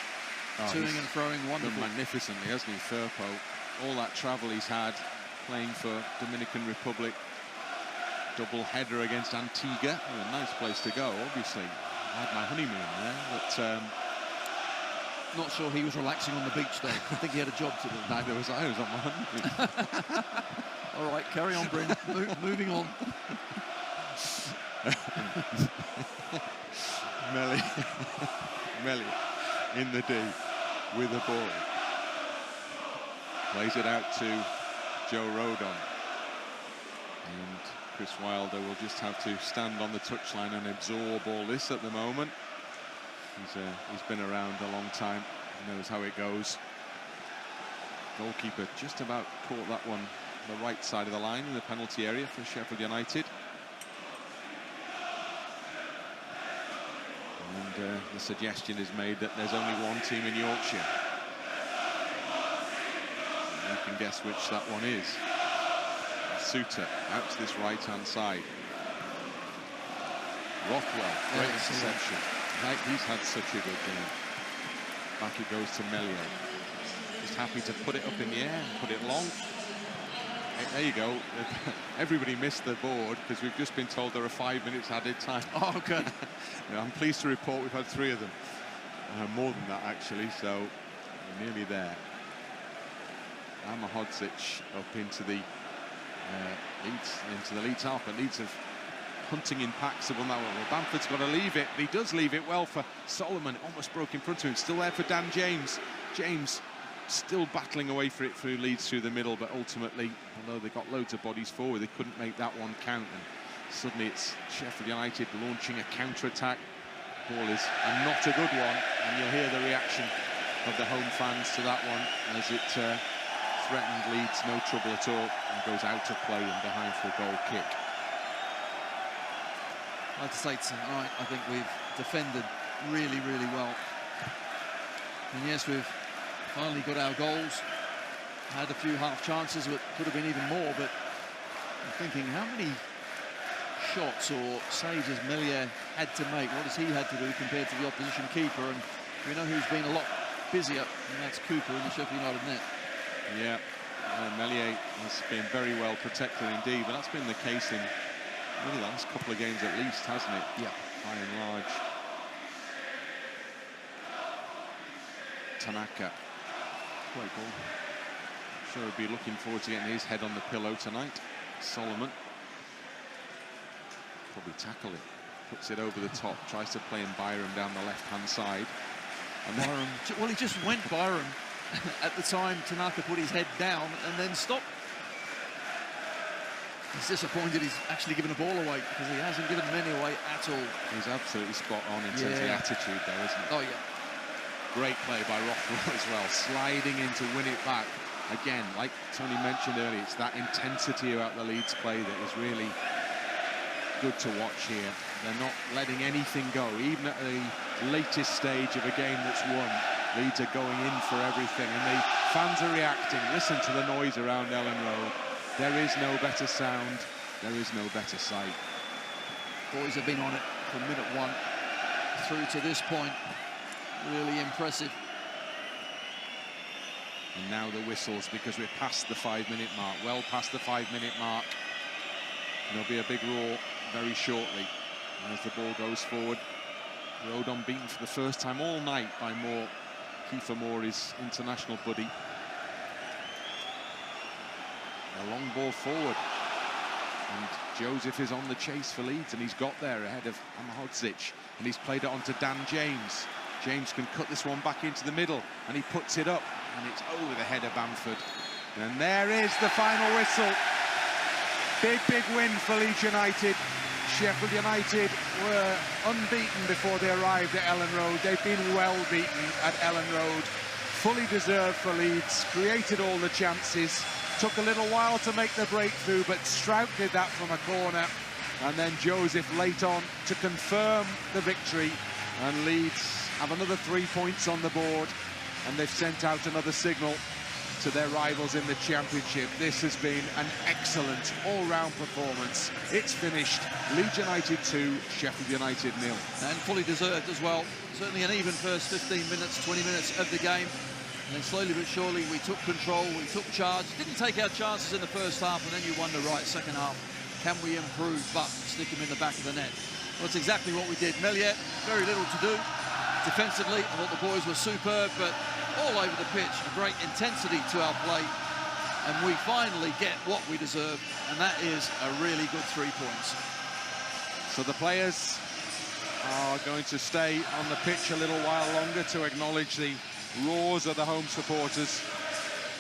toing and throwing, wonderful. Done magnificently, hasn't he, Firpo? All that travel he's had, playing for Dominican Republic. Double header against Antigua. Oh, a nice place to go, obviously. I had my honeymoon there, but... not sure he was relaxing on the beach, though. I think he had a job to do. Neither was I. I was on my honeymoon. All right, carry on, Bryn. Moving on. Melly in the D with the ball. Plays it out to Joe Rodon. And Chris Wilder will just have to stand on the touchline and absorb all this at the moment. He's been around a long time. He knows how it goes. Goalkeeper just about caught that one on the right side of the line in the penalty area for Sheffield United. And the suggestion is made that there's only one team in Yorkshire. You can guess which that one is. Suter out to this right-hand side. Rothwell, great interception. He's had such a good game. Back it goes to Mellier. Just happy to put it up in the air, put it long. There you go. Everybody missed the board because we've just been told there are 5 minutes added time. Oh, good. I'm pleased to report we've had 3 of them. More than that, actually, so we're nearly there. Amahodzic up into the Leeds half, but Leeds have hunting in packs have won that one. Well, Bamford's got to leave it, but he does leave it well for Solomon. Almost broke in front of him. Still there for Dan James. James still battling away for it through Leeds through the middle, but ultimately, although they got loads of bodies forward, they couldn't make that one count. And suddenly it's Sheffield United launching a counter-attack. Ball is not a good one, and you'll hear the reaction of the home fans to that one as it threatened Leeds no trouble at all and goes out of play and behind for a goal kick. I'd say tonight, I think we've defended really, really well. And yes, we've finally got our goals. Had a few half chances, but could have been even more. But I'm thinking, how many shots or saves has Mellier had to make? What has he had to do compared to the opposition keeper? And we know who's been a lot busier, and that's Cooper in the Sheffield United net. Yeah, Mellier has been very well protected indeed, but that's been the case in really the last couple of games at least, hasn't it? Yeah. By and large. Tanaka. Great ball. I'm sure he'll be looking forward to getting his head on the pillow tonight. Solomon. Probably tackle it. Puts it over the top. Tries to play in Byram down the left-hand side. And Byram, well, he just went Byram at the time Tanaka put his head down and then stopped. He's disappointed he's actually given a ball away because he hasn't given many away at all. He's absolutely spot on in terms of the attitude there, isn't he? Oh, yeah. Great play by Rothwell as well, sliding in to win it back. Again, like Tony mentioned earlier, it's that intensity about the Leeds play that is really good to watch here. They're not letting anything go, even at the latest stage of a game that's won. Leeds are going in for everything, and the fans are reacting. Listen to the noise around Ellen Road. There is no better sound, there is no better sight. Boys have been on it from minute one through to this point. Really impressive. And now the whistles, because we're past the 5-minute mark, well past the 5-minute mark. And there'll be a big roar very shortly as the ball goes forward. Rodon beaten for the first time all night by Moore. Kiefer Moore, his international buddy. A long ball forward. And Joseph is on the chase for Leeds, and he's got there ahead of Amahodzic. And he's played it on to Dan James. James can cut this one back into the middle, and he puts it up, and it's over the head of Bamford. And there is the final whistle. Big, big win for Leeds United. Sheffield United were unbeaten before they arrived at Ellen Road. They've been well beaten at Ellen Road. Fully deserved for Leeds, created all the chances. Took a little while to make the breakthrough, but Strout did that from a corner. And then Joseph late on to confirm the victory. And Leeds have another 3 points on the board. And they've sent out another signal to their rivals in the Championship. This has been an excellent all-round performance. It's finished Leeds United 2, Sheffield United 0. And fully deserved as well. Certainly an even first 15 minutes, 20 minutes of the game. And then slowly but surely we took control, we took charge. Didn't take our chances in the first half, and then you wonder, right, second half, can we improve but stick him in the back of the net? Well, that's exactly what we did. Meliet, very little to do. Defensively, I thought the boys were superb, but all over the pitch, a great intensity to our play. And we finally get what we deserve, and that is a really good 3 points. So the players are going to stay on the pitch a little while longer to acknowledge the roars of the home supporters,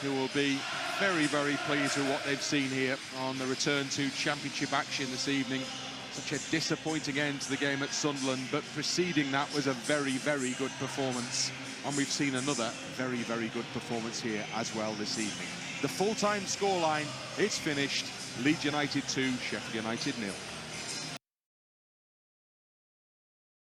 who will be very, very pleased with what they've seen here on the return to Championship action this evening. Such a disappointing end to the game at Sunderland, but preceding that was a very, very good performance. And we've seen another very, very good performance here as well this evening. The full-time scoreline, it's finished. Leeds United 2, Sheffield United 0.